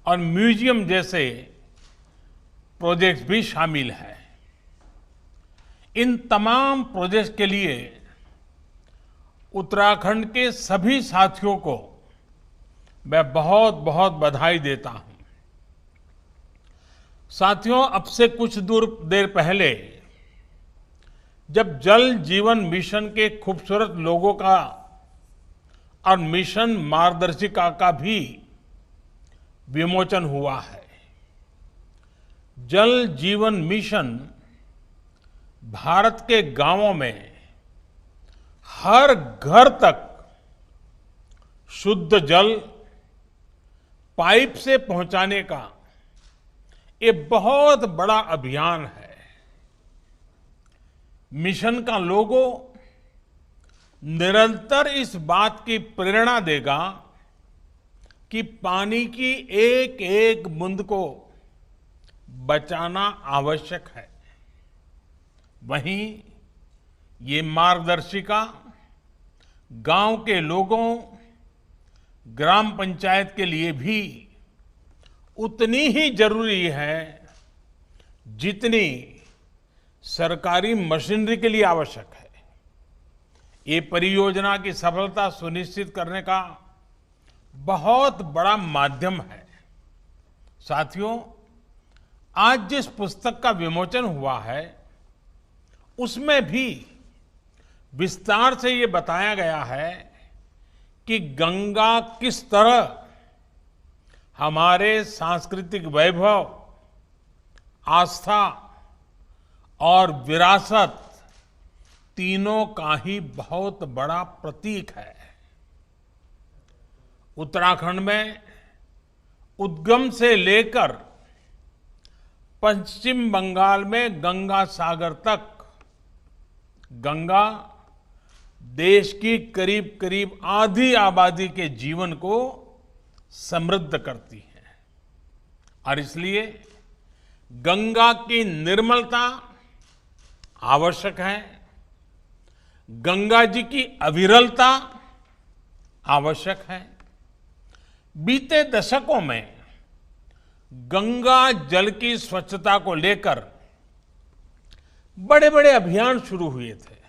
S4: और म्यूजियम जैसे प्रोजेक्ट्स भी शामिल हैं। इन तमाम प्रोजेक्ट्स के लिए उत्तराखंड के सभी साथियों को मैं बहुत बहुत बधाई देता हूं। साथियों, अब से कुछ देर पहले जब जल जीवन मिशन के खूबसूरत लोगों का और मिशन मार्गदर्शिका का भी विमोचन हुआ है। जल जीवन मिशन भारत के गांवों में हर घर तक शुद्ध जल पाइप से पहुंचाने का ये बहुत बड़ा अभियान है। मिशन का लोगो निरंतर इस बात की प्रेरणा देगा कि पानी की एक एक बूंद को बचाना आवश्यक है। वहीं ये मार्गदर्शिका गांव के लोगों, ग्राम पंचायत के लिए भी उतनी ही जरूरी है जितनी सरकारी मशीनरी के लिए आवश्यक है। ये परियोजना की सफलता सुनिश्चित करने का बहुत बड़ा माध्यम है। साथियों, आज जिस पुस्तक का विमोचन हुआ है उसमें भी विस्तार से ये बताया गया है कि गंगा किस तरह हमारे सांस्कृतिक वैभव, आस्था और विरासत तीनों का ही बहुत बड़ा प्रतीक है। उत्तराखंड में उद्गम से लेकर पश्चिम बंगाल में गंगा सागर तक गंगा देश की करीब करीब आधी आबादी के जीवन को समृद्ध करती है और इसलिए गंगा की निर्मलता आवश्यक है। गंगा जी की अविरलता आवश्यक है। बीते दशकों में गंगा जल की स्वच्छता को लेकर बड़े बड़े अभियान शुरू हुए थे,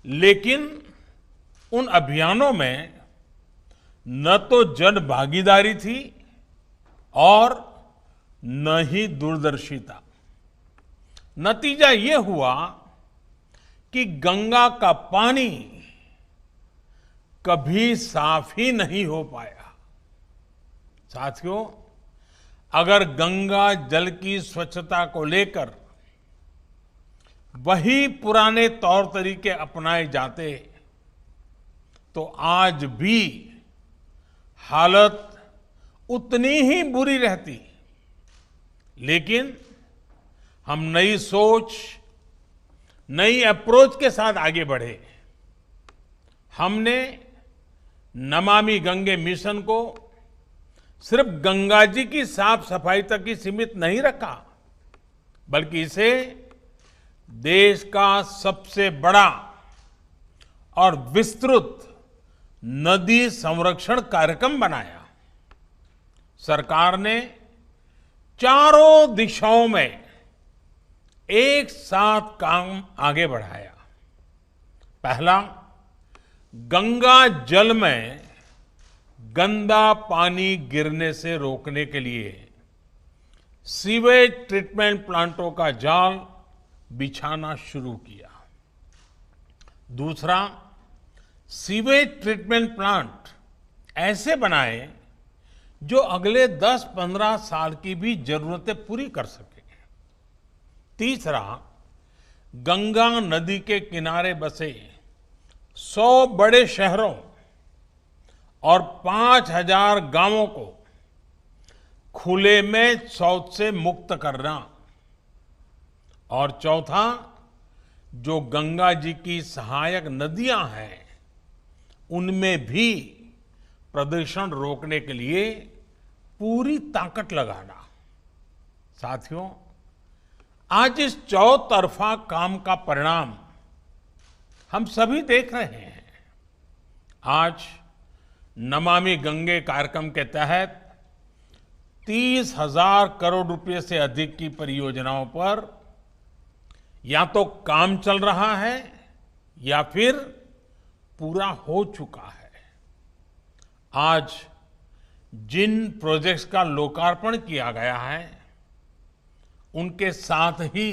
S4: लेकिन उन अभियानों में न तो जन भागीदारी थी और न ही दूरदर्शिता। नतीजा ये हुआ कि गंगा का पानी कभी साफ ही नहीं हो पाया। साथियों, अगर गंगा जल की स्वच्छता को लेकर वही पुराने तौर तरीके अपनाए जाते तो आज भी हालत उतनी ही बुरी रहती। लेकिन हम नई सोच, नई अप्रोच के साथ आगे बढ़े। हमने नमामि गंगे मिशन को सिर्फ गंगा जी की साफ सफाई तक ही सीमित नहीं रखा, बल्कि इसे देश का सबसे बड़ा और विस्तृत नदी संरक्षण कार्यक्रम बनाया। सरकार ने चारों दिशाओं में एक साथ काम आगे बढ़ाया। पहला, गंगा जल में गंदा पानी गिरने से रोकने के लिए सीवेज ट्रीटमेंट प्लांटों का जाल बिछाना शुरू किया। दूसरा, सीवेज ट्रीटमेंट प्लांट ऐसे बनाए जो अगले 10-15 साल की भी जरूरतें पूरी कर सके। तीसरा, गंगा नदी के किनारे बसे 100 बड़े शहरों और 5000 गांवों को खुले में शौच से मुक्त करना। और चौथा, जो गंगा जी की सहायक नदियां हैं उनमें भी प्रदूषण रोकने के लिए पूरी ताकत लगाना। साथियों, आज इस चौतरफा काम का परिणाम हम सभी देख रहे हैं। आज नमामि गंगे कार्यक्रम के तहत 30,000 करोड़ रुपए से अधिक की परियोजनाओं पर या तो काम चल रहा है या फिर पूरा हो चुका है। आज जिन प्रोजेक्ट्स का लोकार्पण किया गया है उनके साथ ही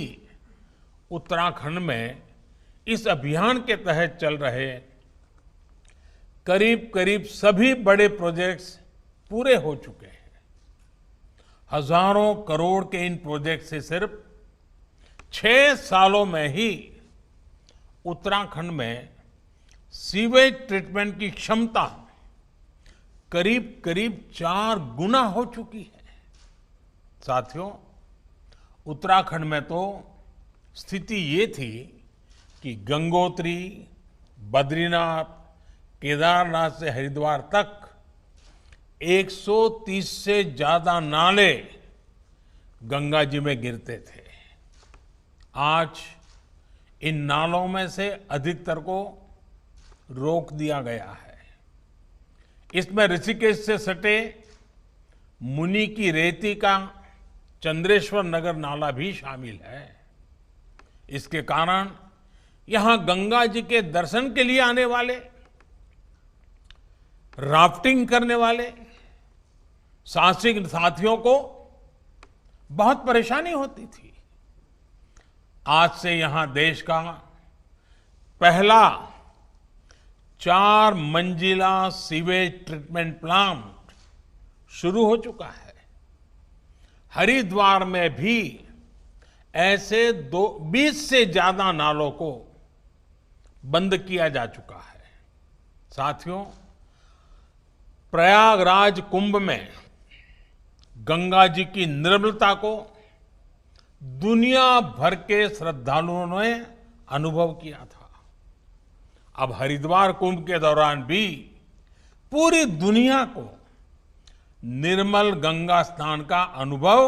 S4: उत्तराखंड में इस अभियान के तहत चल रहे करीब करीब सभी बड़े प्रोजेक्ट्स पूरे हो चुके हैं। हजारों करोड़ के इन प्रोजेक्ट से सिर्फ 6 सालों में ही उत्तराखंड में सीवेज ट्रीटमेंट की क्षमता करीब करीब 4 गुना हो चुकी है। साथियों, उत्तराखंड में तो स्थिति ये थी कि गंगोत्री, बद्रीनाथ, केदारनाथ से हरिद्वार तक 130 से ज्यादा नाले गंगा जी में गिरते थे। आज इन नालों में से अधिकतर को रोक दिया गया है। इसमें ऋषिकेश से सटे मुनि की रेती का चंद्रेश्वर नगर नाला भी शामिल है। इसके कारण यहां गंगा जी के दर्शन के लिए आने वाले, राफ्टिंग करने वाले साहसिक साथियों को बहुत परेशानी होती थी। आज से यहां देश का पहला 4 मंजिला सीवेज ट्रीटमेंट प्लांट शुरू हो चुका है। हरिद्वार में भी ऐसे 20 से ज्यादा नालों को बंद किया जा चुका है। साथियों, प्रयागराज कुंभ में गंगा जी की निर्मलता को दुनिया भर के श्रद्धालुओं ने अनुभव किया था। अब हरिद्वार कुंभ के दौरान भी पूरी दुनिया को निर्मल गंगा स्नान का अनुभव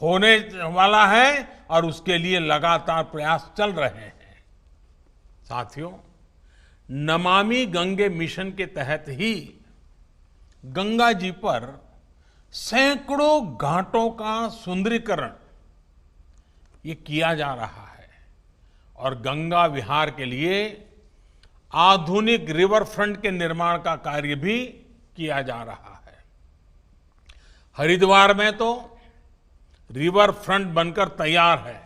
S4: होने वाला है और उसके लिए लगातार प्रयास चल रहे हैं। साथियों, नमामि गंगे मिशन के तहत ही गंगा जी पर सैकड़ों घाटों का सुंदरीकरण ये किया जा रहा है और गंगा विहार के लिए आधुनिक रिवर फ्रंट के निर्माण का कार्य भी किया जा रहा है। हरिद्वार में तो रिवर फ्रंट बनकर तैयार है।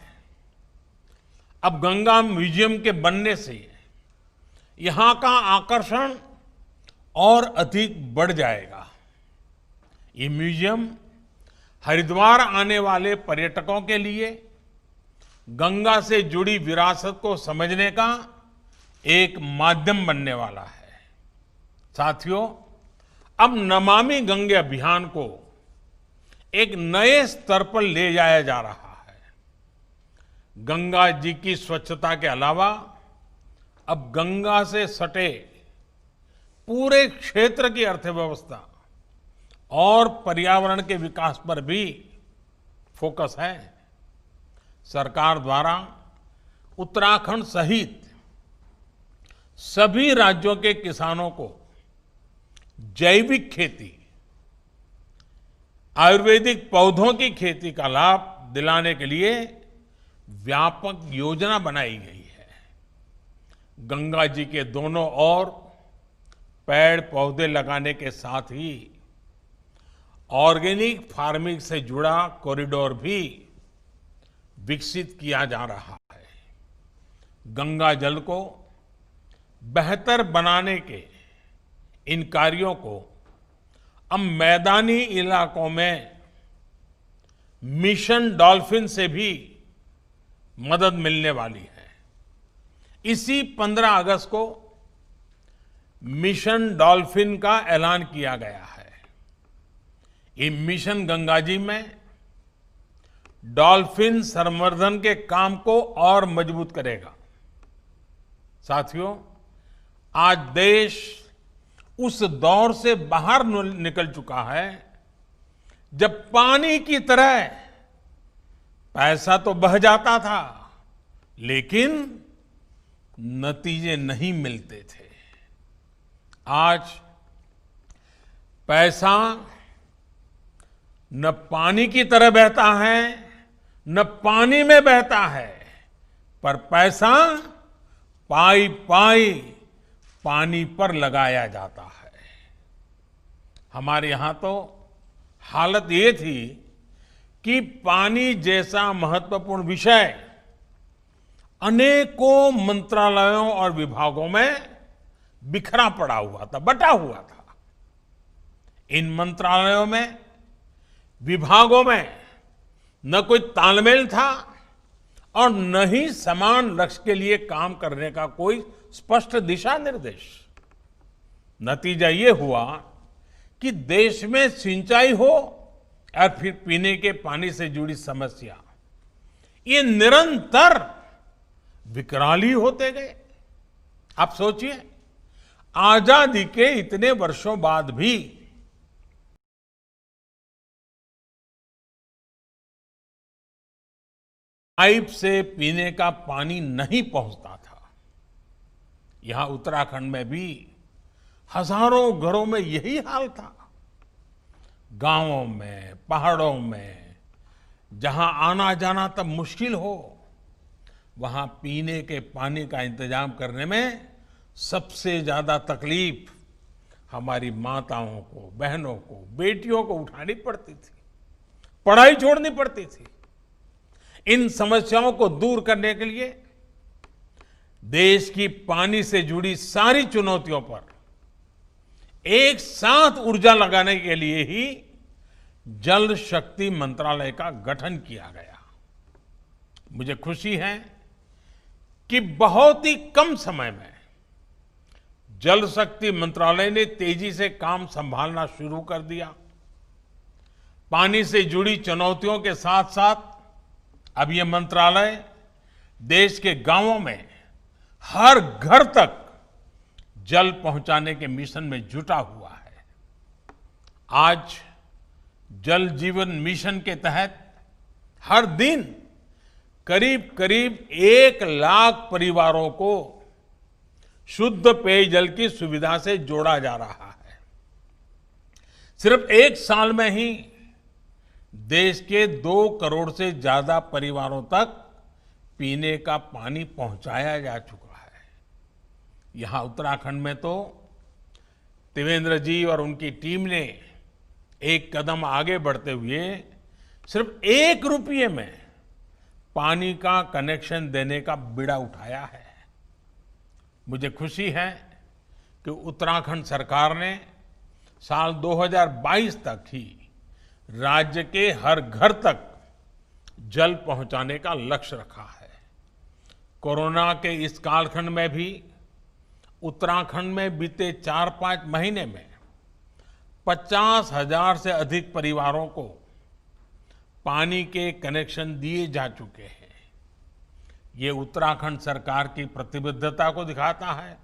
S4: अब गंगा म्यूजियम के बनने से यहां का आकर्षण और अधिक बढ़ जाएगा। ये म्यूजियम हरिद्वार आने वाले पर्यटकों के लिए गंगा से जुड़ी विरासत को समझने का एक माध्यम बनने वाला है। साथियों, अब नमामि गंगे अभियान को एक नए स्तर पर ले जाया जा रहा है। गंगा जी की स्वच्छता के अलावा अब गंगा से सटे पूरे क्षेत्र की अर्थव्यवस्था और पर्यावरण के विकास पर भी फोकस है। सरकार द्वारा उत्तराखंड सहित सभी राज्यों के किसानों को जैविक खेती, आयुर्वेदिक पौधों की खेती का लाभ दिलाने के लिए व्यापक योजना बनाई गई है। गंगा जी के दोनों ओर पेड़ पौधे लगाने के साथ ही ऑर्गेनिक फार्मिंग से जुड़ा कॉरिडोर भी विकसित किया जा रहा है। गंगा जल को बेहतर बनाने के इन कार्यों को अब मैदानी इलाकों में मिशन डॉल्फिन से भी मदद मिलने वाली है। इसी 15 अगस्त को मिशन डॉल्फिन का ऐलान किया गया है। ये मिशन गंगा जी में डॉल्फिन संवर्धन के काम को और मजबूत करेगा। साथियों, आज देश उस दौर से बाहर निकल चुका है जब पानी की तरह पैसा तो बह जाता था लेकिन नतीजे नहीं मिलते थे। आज पैसा न पानी की तरह बहता है न पानी में बहता है, पर पैसा पाई पाई पानी पर लगाया जाता है। हमारे यहां तो हालत ये थी कि पानी जैसा महत्वपूर्ण विषय अनेकों मंत्रालयों और विभागों में बिखरा पड़ा हुआ था, बटा हुआ था। इन मंत्रालयों में, विभागों में न कोई तालमेल था और न ही समान लक्ष्य के लिए काम करने का कोई स्पष्ट दिशा निर्देश। नतीजा ये हुआ कि देश में सिंचाई हो और फिर पीने के पानी से जुड़ी समस्या, ये निरंतर विकराल ही होते गए। आप सोचिए, आजादी के इतने वर्षों बाद भी पाइप से पीने का पानी नहीं पहुंचता था। यहां उत्तराखंड में भी हजारों घरों में यही हाल था। गांवों में, पहाड़ों में जहां आना जाना तब मुश्किल हो, वहां पीने के पानी का इंतजाम करने में सबसे ज्यादा तकलीफ हमारी माताओं को, बहनों को, बेटियों को उठानी पड़ती थी, पढ़ाई छोड़नी पड़ती थी। इन समस्याओं को दूर करने के लिए देश की पानी से जुड़ी सारी चुनौतियों पर एक साथ ऊर्जा लगाने के लिए ही जल शक्ति मंत्रालय का गठन किया गया। मुझे खुशी है कि बहुत ही कम समय में जल शक्ति मंत्रालय ने तेजी से काम संभालना शुरू कर दिया। पानी से जुड़ी चुनौतियों के साथ साथ अब यह मंत्रालय देश के गांवों में हर घर तक जल पहुंचाने के मिशन में जुटा हुआ है। आज जल जीवन मिशन के तहत हर दिन करीब करीब 1 लाख परिवारों को शुद्ध पेयजल की सुविधा से जोड़ा जा रहा है। सिर्फ 1 साल में ही देश के 2 करोड़ से ज्यादा परिवारों तक पीने का पानी पहुंचाया जा चुका है। यहां उत्तराखंड में तो त्रिवेंद्र जी और उनकी टीम ने एक कदम आगे बढ़ते हुए सिर्फ 1 रुपये में पानी का कनेक्शन देने का बीड़ा उठाया है। मुझे खुशी है कि उत्तराखंड सरकार ने साल 2022 तक ही राज्य के हर घर तक जल पहुंचाने का लक्ष्य रखा है। कोरोना के इस कालखंड में भी उत्तराखंड में बीते 4-5 महीने में 50,000 से अधिक परिवारों को पानी के कनेक्शन दिए जा चुके हैं। ये उत्तराखंड सरकार की प्रतिबद्धता को दिखाता है,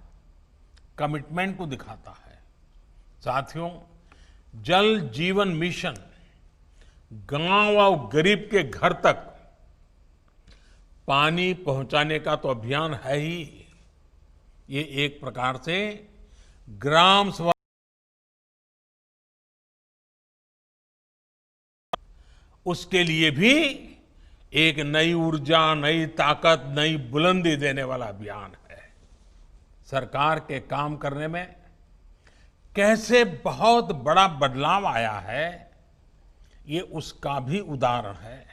S4: कमिटमेंट को दिखाता है। साथियों, जल जीवन मिशन गांव और गरीब के घर तक पानी पहुंचाने का तो अभियान है ही। ये एक प्रकार से ग्राम स्वराज, उसके लिए भी एक नई ऊर्जा, नई ताकत, नई बुलंदी देने वाला अभियान है। सरकार के काम करने में कैसे बहुत बड़ा बदलाव आया है, ये उसका भी उदाहरण है।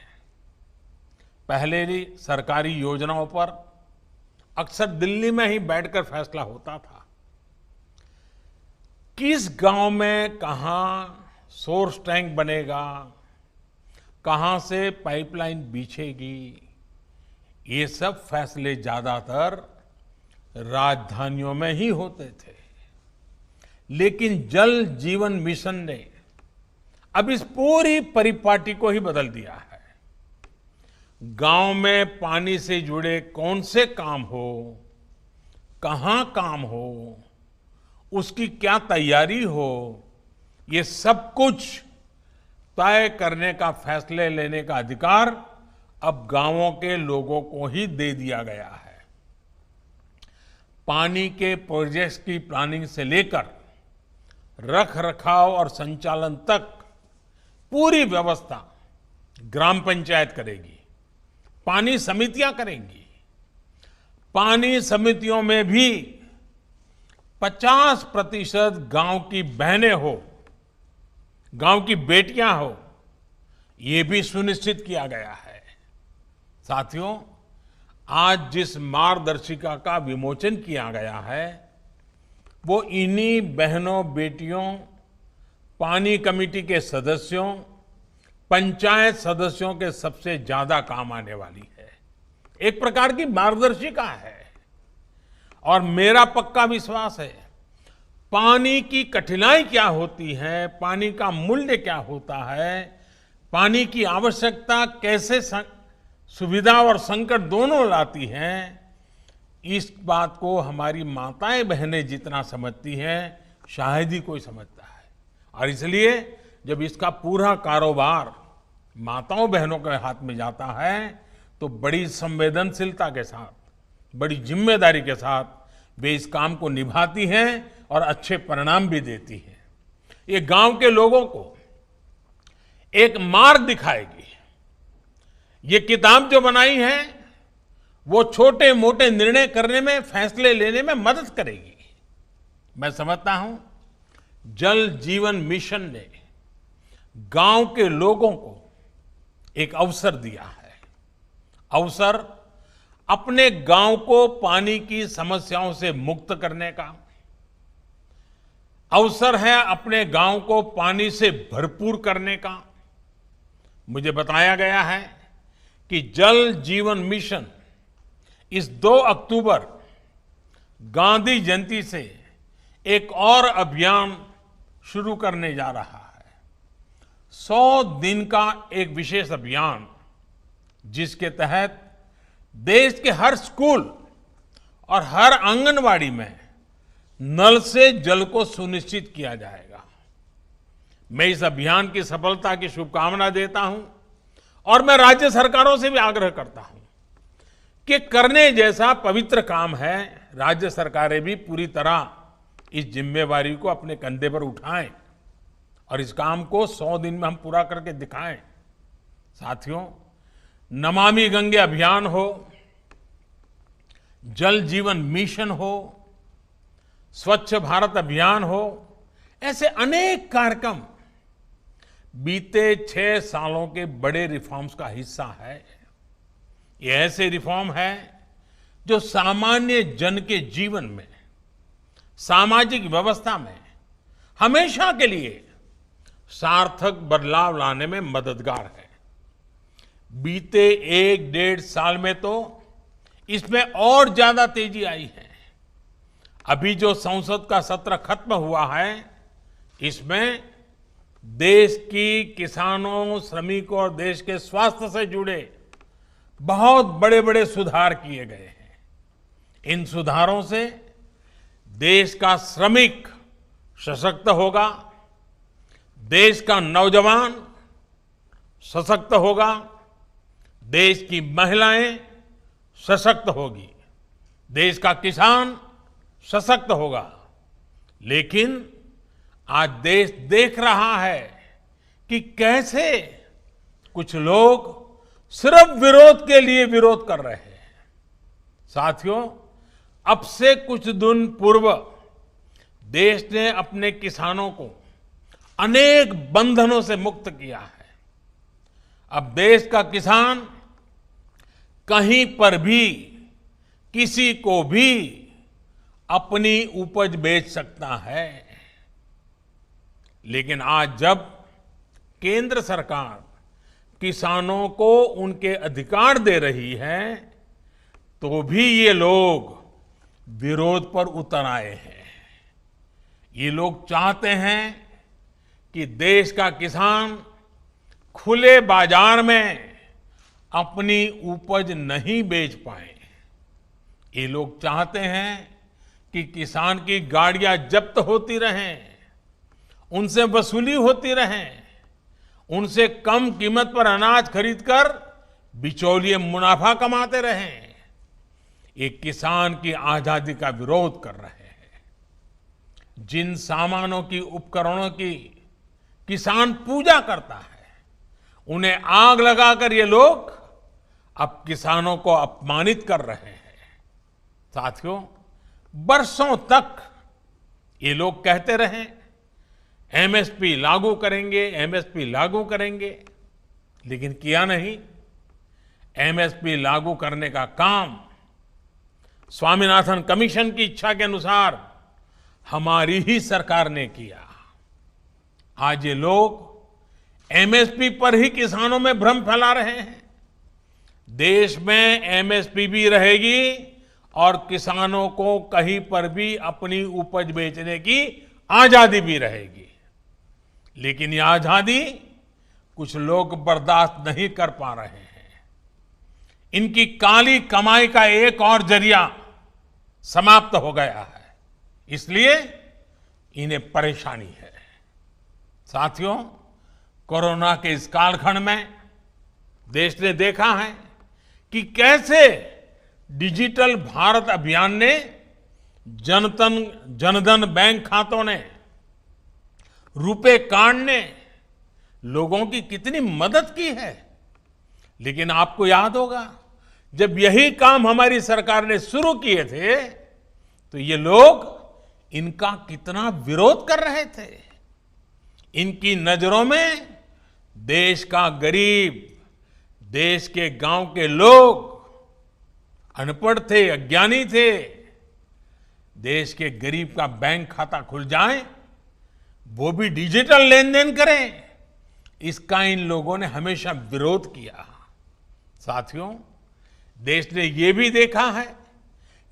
S4: पहले भी सरकारी योजनाओं पर अक्सर दिल्ली में ही बैठकर फैसला होता था। किस गांव में कहां सोर्स टैंक बनेगा, कहां से पाइपलाइन बिछेगी, ये सब फैसले ज्यादातर राजधानियों में ही होते थे। लेकिन जल जीवन मिशन ने अब इस पूरी परिपाटी को ही बदल दिया है। गांव में पानी से जुड़े कौन से काम हो, कहां काम हो, उसकी क्या तैयारी हो, ये सब कुछ तय करने का, फैसले लेने का अधिकार अब गांवों के लोगों को ही दे दिया गया है। पानी के प्रोजेक्ट्स की प्लानिंग से लेकर रख रखाव और संचालन तक पूरी व्यवस्था ग्राम पंचायत करेगी, पानी समितियां करेंगी। पानी समितियों में भी 50% गांव की बहनें हो, गांव की बेटियां हो, ये भी सुनिश्चित किया गया है। साथियों, आज जिस मार्गदर्शिका का विमोचन किया गया है, वो इन्हीं बहनों, बेटियों, पानी कमेटी के सदस्यों, पंचायत सदस्यों के सबसे ज्यादा काम आने वाली है। एक प्रकार की मार्गदर्शिका है। और मेरा पक्का विश्वास है, पानी की कठिनाई क्या होती है, पानी का मूल्य क्या होता है, पानी की आवश्यकता कैसे सुविधा और संकट दोनों लाती है, इस बात को हमारी माताएं बहनें जितना समझती हैं शायद ही कोई समझता है। और इसलिए जब इसका पूरा कारोबार माताओं बहनों के हाथ में जाता है तो बड़ी संवेदनशीलता के साथ, बड़ी जिम्मेदारी के साथ वे इस काम को निभाती हैं और अच्छे परिणाम भी देती हैं। ये गांव के लोगों को एक मार्ग दिखाएगी। ये किताब जो बनाई है वो छोटे मोटे निर्णय करने में, फैसले लेने में मदद करेगी। मैं समझता हूं जल जीवन मिशन ने गांव के लोगों को एक अवसर दिया है। अवसर अपने गांव को पानी की समस्याओं से मुक्त करने का, अवसर है अपने गांव को पानी से भरपूर करने का। मुझे बताया गया है कि जल जीवन मिशन इस 2 अक्टूबर गांधी जयंती से एक और अभियान शुरू करने जा रहा है। 100 दिन का एक विशेष अभियान जिसके तहत देश के हर स्कूल और हर आंगनवाड़ी में नल से जल को सुनिश्चित किया जाएगा। मैं इस अभियान की सफलता की शुभकामना देता हूं और मैं राज्य सरकारों से भी आग्रह करता हूं कि करने जैसा पवित्र काम है, राज्य सरकारें भी पूरी तरह इस जिम्मेवारी को अपने कंधे पर उठाएं और इस काम को 100 दिन में हम पूरा करके दिखाएं। साथियों, नमामि गंगे अभियान हो, जल जीवन मिशन हो, स्वच्छ भारत अभियान हो, ऐसे अनेक कार्यक्रम बीते 6 सालों के बड़े रिफॉर्म्स का हिस्सा है। ये ऐसे रिफॉर्म है जो सामान्य जन के जीवन में, सामाजिक व्यवस्था में हमेशा के लिए सार्थक बदलाव लाने में मददगार है। बीते 1-1.5 साल में तो इसमें और ज्यादा तेजी आई है। अभी जो संसद का सत्र खत्म हुआ है, इसमें देश की किसानों, श्रमिकों और देश के स्वास्थ्य से जुड़े बहुत बड़े बड़े सुधार किए गए हैं। इन सुधारों से देश का श्रमिक सशक्त होगा, देश का नौजवान सशक्त होगा, देश की महिलाएं सशक्त होगी, देश का किसान सशक्त होगा। लेकिन आज देश देख रहा है कि कैसे कुछ लोग सिर्फ विरोध के लिए विरोध कर रहे हैं। साथियों, अब से कुछ दिन पूर्व देश ने अपने किसानों को अनेक बंधनों से मुक्त किया है। अब देश का किसान कहीं पर भी, किसी को भी अपनी उपज बेच सकता है। लेकिन आज जब केंद्र सरकार किसानों को उनके अधिकार दे रही है, तो भी ये लोग विरोध पर उतर आए हैं। ये लोग चाहते हैं कि देश का किसान खुले बाजार में अपनी उपज नहीं बेच पाए। ये लोग चाहते हैं कि किसान की गाड़ियां जब्त होती रहें, उनसे वसूली होती रहे, उनसे कम कीमत पर अनाज खरीदकर बिचौलिए मुनाफा कमाते रहें। ये किसान की आजादी का विरोध कर रहे हैं। जिन सामानों की, उपकरणों की किसान पूजा करता है, उन्हें आग लगाकर ये लोग अब किसानों को अपमानित कर रहे हैं। साथियों, बरसों तक ये लोग कहते रहे एमएसपी लागू करेंगे, एमएसपी लागू करेंगे, लेकिन किया नहीं। एमएसपी लागू करने का काम स्वामीनाथन कमीशन की इच्छा के अनुसार हमारी ही सरकार ने किया। आज ये लोग एमएसपी पर ही किसानों में भ्रम फैला रहे हैं। देश में एमएसपी भी रहेगी और किसानों को कहीं पर भी अपनी उपज बेचने की आजादी भी रहेगी। लेकिन ये आजादी कुछ लोग बर्दाश्त नहीं कर पा रहे हैं। इनकी काली कमाई का एक और जरिया समाप्त हो गया है, इसलिए इन्हें परेशानी है। साथियों, कोरोना के इस कालखंड में देश ने देखा है कि कैसे डिजिटल भारत अभियान ने जनधन बैंक खातों ने, रुपे कार्ड ने लोगों की कितनी मदद की है। लेकिन आपको याद होगा, जब यही काम हमारी सरकार ने शुरू किए थे तो ये लोग इनका कितना विरोध कर रहे थे। इनकी नजरों में देश का गरीब, देश के गांव के लोग अनपढ़ थे, अज्ञानी थे। देश के गरीब का बैंक खाता खुल जाए, वो भी डिजिटल लेन देन करें, इसका इन लोगों ने हमेशा विरोध किया। साथियों, देश ने ये भी देखा है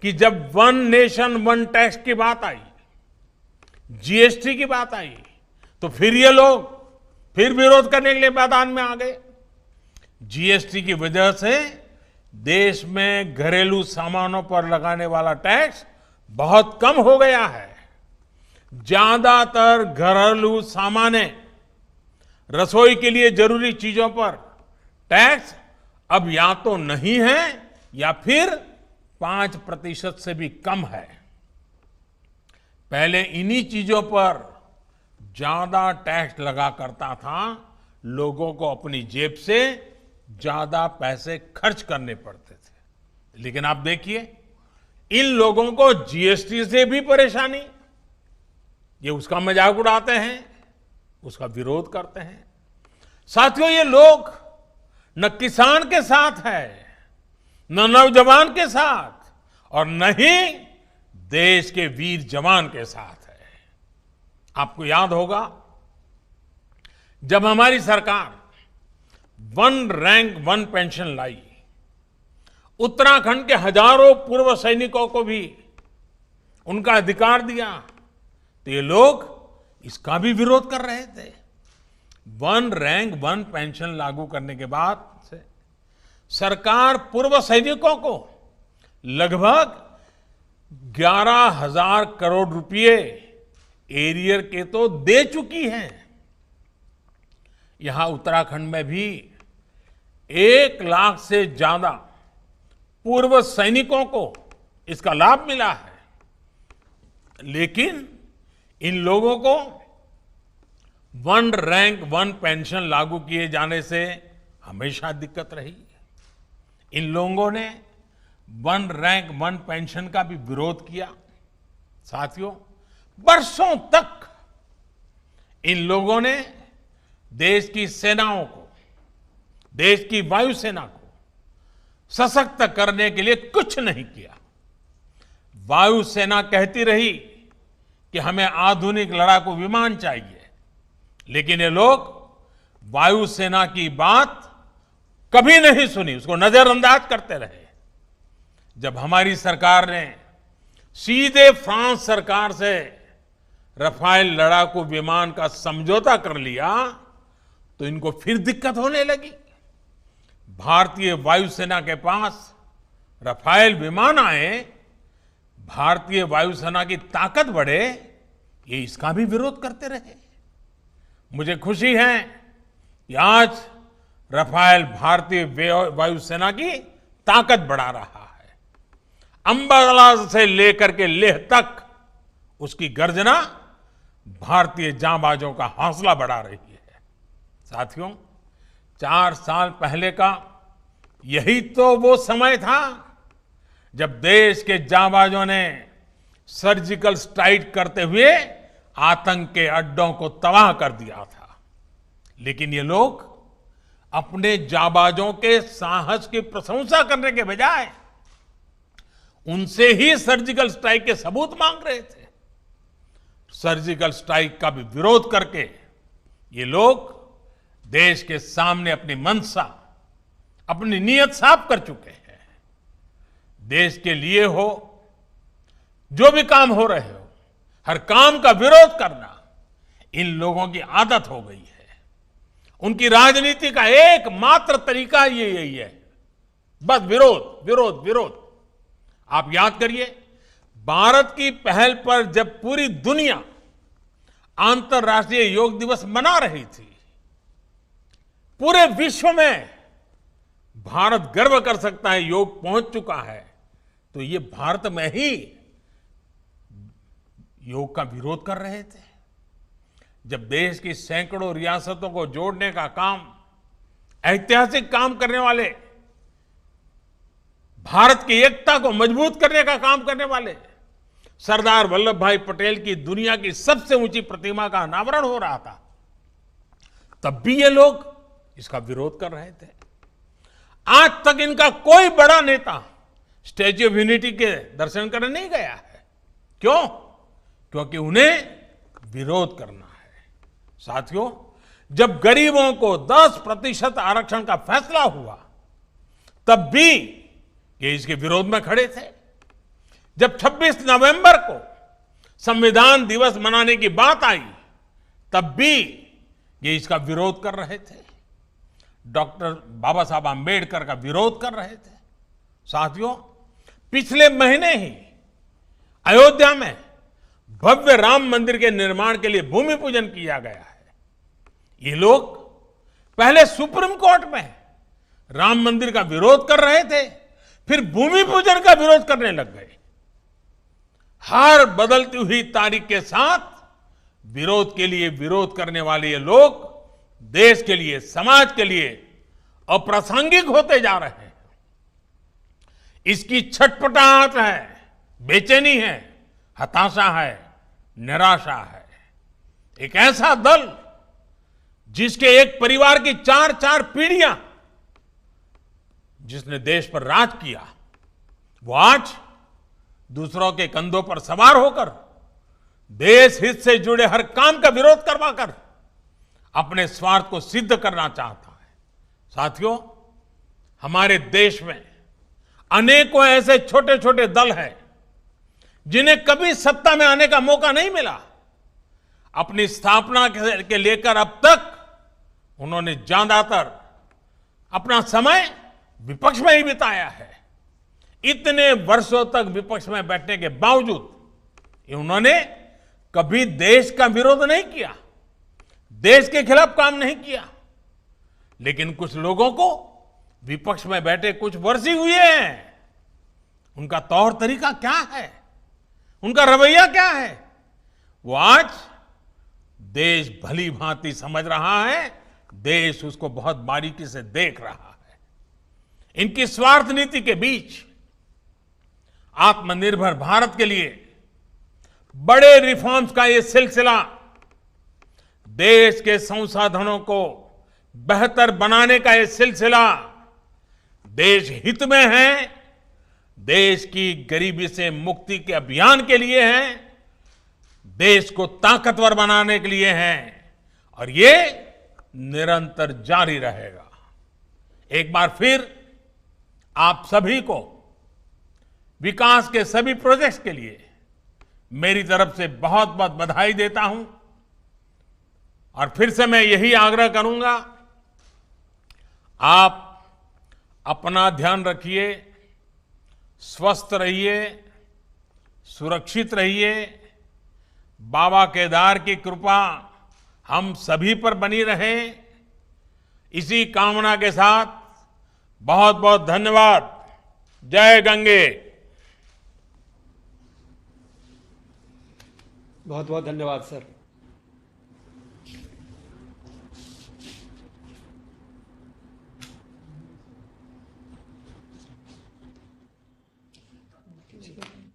S4: कि जब वन नेशन वन टैक्स की बात आई, जीएसटी की बात आई, तो फिर ये लोग फिर विरोध करने के लिए मैदान में आ गए। जीएसटी की वजह से देश में घरेलू सामानों पर लगाने वाला टैक्स बहुत कम हो गया है। ज्यादातर घरेलू सामान, रसोई के लिए जरूरी चीजों पर टैक्स अब या तो नहीं है या फिर 5% से भी कम है। पहले इन्हीं चीजों पर ज्यादा टैक्स लगा करता था, लोगों को अपनी जेब से ज्यादा पैसे खर्च करने पड़ते थे। लेकिन आप देखिए, इन लोगों को जीएसटी से भी परेशानी, ये उसका मजाक उड़ाते हैं, उसका विरोध करते हैं। साथियों, ये लोग न किसान के साथ है, न नौजवान के साथ, और न ही देश के वीर जवान के साथ है। आपको याद होगा, जब हमारी सरकार वन रैंक वन पेंशन लाई, उत्तराखंड के हजारों पूर्व सैनिकों को भी उनका अधिकार दिया, तो ये लोग इसका भी विरोध कर रहे थे। वन रैंक वन पेंशन लागू करने के बाद से सरकार पूर्व सैनिकों को लगभग 11,000 करोड़ रुपए एरियर के तो दे चुकी है। यहां उत्तराखंड में भी 1 लाख से ज्यादा पूर्व सैनिकों को इसका लाभ मिला है। लेकिन इन लोगों को वन रैंक वन पेंशन लागू किए जाने से हमेशा दिक्कत रही। इन लोगों ने वन रैंक वन पेंशन का भी विरोध किया। साथियों, बरसों तक इन लोगों ने देश की सेनाओं को, देश की वायुसेना को सशक्त करने के लिए कुछ नहीं किया। वायुसेना कहती रही कि हमें आधुनिक लड़ाकू विमान चाहिए, लेकिन ये लोग वायुसेना की बात कभी नहीं सुनी, उसको नजरअंदाज करते रहे। जब हमारी सरकार ने सीधे फ्रांस सरकार से रफाल लड़ाकू विमान का समझौता कर लिया, तो इनको फिर दिक्कत होने लगी। भारतीय वायुसेना के पास रफाल विमान आए, भारतीय वायुसेना की ताकत बढ़े, ये इसका भी विरोध करते रहे। मुझे खुशी है कि आज रफाल भारतीय वायुसेना की ताकत बढ़ा रहा है। अंबाला से लेकर के लेह तक उसकी गर्जना भारतीय जांबाजों का हौसला बढ़ा रही है। साथियों, 4 साल पहले का यही तो वो समय था जब देश के जांबाजों ने सर्जिकल स्ट्राइक करते हुए आतंक के अड्डों को तबाह कर दिया था। लेकिन ये लोग अपने जांबाजों के साहस की प्रशंसा करने के बजाय उनसे ही सर्जिकल स्ट्राइक के सबूत मांग रहे थे। सर्जिकल स्ट्राइक का भी विरोध करके ये लोग देश के सामने अपनी मंशा, अपनी नीयत साफ कर चुके हैं। देश के लिए हो, जो भी काम हो रहे हो, हर काम का विरोध करना इन लोगों की आदत हो गई है। उनकी राजनीति का एकमात्र तरीका ये यही है, बस विरोध विरोध विरोध। आप याद करिए, भारत की पहल पर जब पूरी दुनिया अंतर्राष्ट्रीय योग दिवस मना रही थी, पूरे विश्व में भारत गर्व कर सकता है योग पहुंच चुका है, तो ये भारत में ही योग का विरोध कर रहे थे। जब देश की सैकड़ों रियासतों को जोड़ने का काम, ऐतिहासिक काम करने वाले, भारत की एकता को मजबूत करने का काम करने वाले सरदार वल्लभ भाई पटेल की दुनिया की सबसे ऊंची प्रतिमा का अनावरण हो रहा था, तब भी ये लोग इसका विरोध कर रहे थे। आज तक इनका कोई बड़ा नेता स्टैच्यू ऑफ यूनिटी के दर्शन करने नहीं गया है। क्यों? क्योंकि उन्हें विरोध करना है। साथियों, जब गरीबों को 10% आरक्षण का फैसला हुआ, तब भी ये इसके विरोध में खड़े थे। जब 26 नवंबर को संविधान दिवस मनाने की बात आई, तब भी ये इसका विरोध कर रहे थे। डॉक्टर बाबा साहब आंबेडकर का विरोध कर रहे थे। साथियों, पिछले महीने ही अयोध्या में भव्य राम मंदिर के निर्माण के लिए भूमि पूजन किया गया है। ये लोग पहले सुप्रीम कोर्ट में राम मंदिर का विरोध कर रहे थे, फिर भूमि पूजन का विरोध करने लग गए। हर बदलती हुई तारीख के साथ विरोध के लिए विरोध करने वाले ये लोग देश के लिए, समाज के लिए अप्रासंगिक होते जा रहे हैं। इसकी छटपटाहट है, बेचैनी है, हताशा है, निराशा है। एक ऐसा दल जिसके एक परिवार की 4 पीढ़ियां जिसने देश पर राज किया, वो आज दूसरों के कंधों पर सवार होकर देश हित से जुड़े हर काम का विरोध करवाकर अपने स्वार्थ को सिद्ध करना चाहता है। साथियों, हमारे देश में अनेकों ऐसे छोटे छोटे दल हैं जिन्हें कभी सत्ता में आने का मौका नहीं मिला। अपनी स्थापना के लेकर अब तक उन्होंने ज्यादातर अपना समय विपक्ष में ही बिताया है। इतने वर्षों तक विपक्ष में बैठने के बावजूद उन्होंने कभी देश का विरोध नहीं किया, देश के खिलाफ काम नहीं किया। लेकिन कुछ लोगों को विपक्ष में बैठे कुछ वर्ष ही हुए हैं, उनका तौर तरीका क्या है, उनका रवैया क्या है, वो आज देश भली भांति समझ रहा है, देश उसको बहुत बारीकी से देख रहा है। इनकी स्वार्थ नीति के बीच आत्मनिर्भर भारत के लिए बड़े रिफॉर्म्स का ये सिलसिला देश के संसाधनों को बेहतर बनाने का ये सिलसिला देश हित में है, देश की गरीबी से मुक्ति के अभियान के लिए है, देश को ताकतवर बनाने के लिए है, और ये निरंतर जारी रहेगा। एक बार फिर आप सभी को विकास के सभी प्रोजेक्ट्स के लिए मेरी तरफ से बहुत बहुत बधाई देता हूं। और फिर से मैं यही आग्रह करूंगा, आप अपना ध्यान रखिए, स्वस्थ रहिए, सुरक्षित रहिए। बाबा केदार की कृपा हम सभी पर बनी रहे, इसी कामना के साथ बहुत बहुत धन्यवाद। जय गंगे।
S1: बहुत बहुत धन्यवाद सर।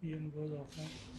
S2: PM goes offline.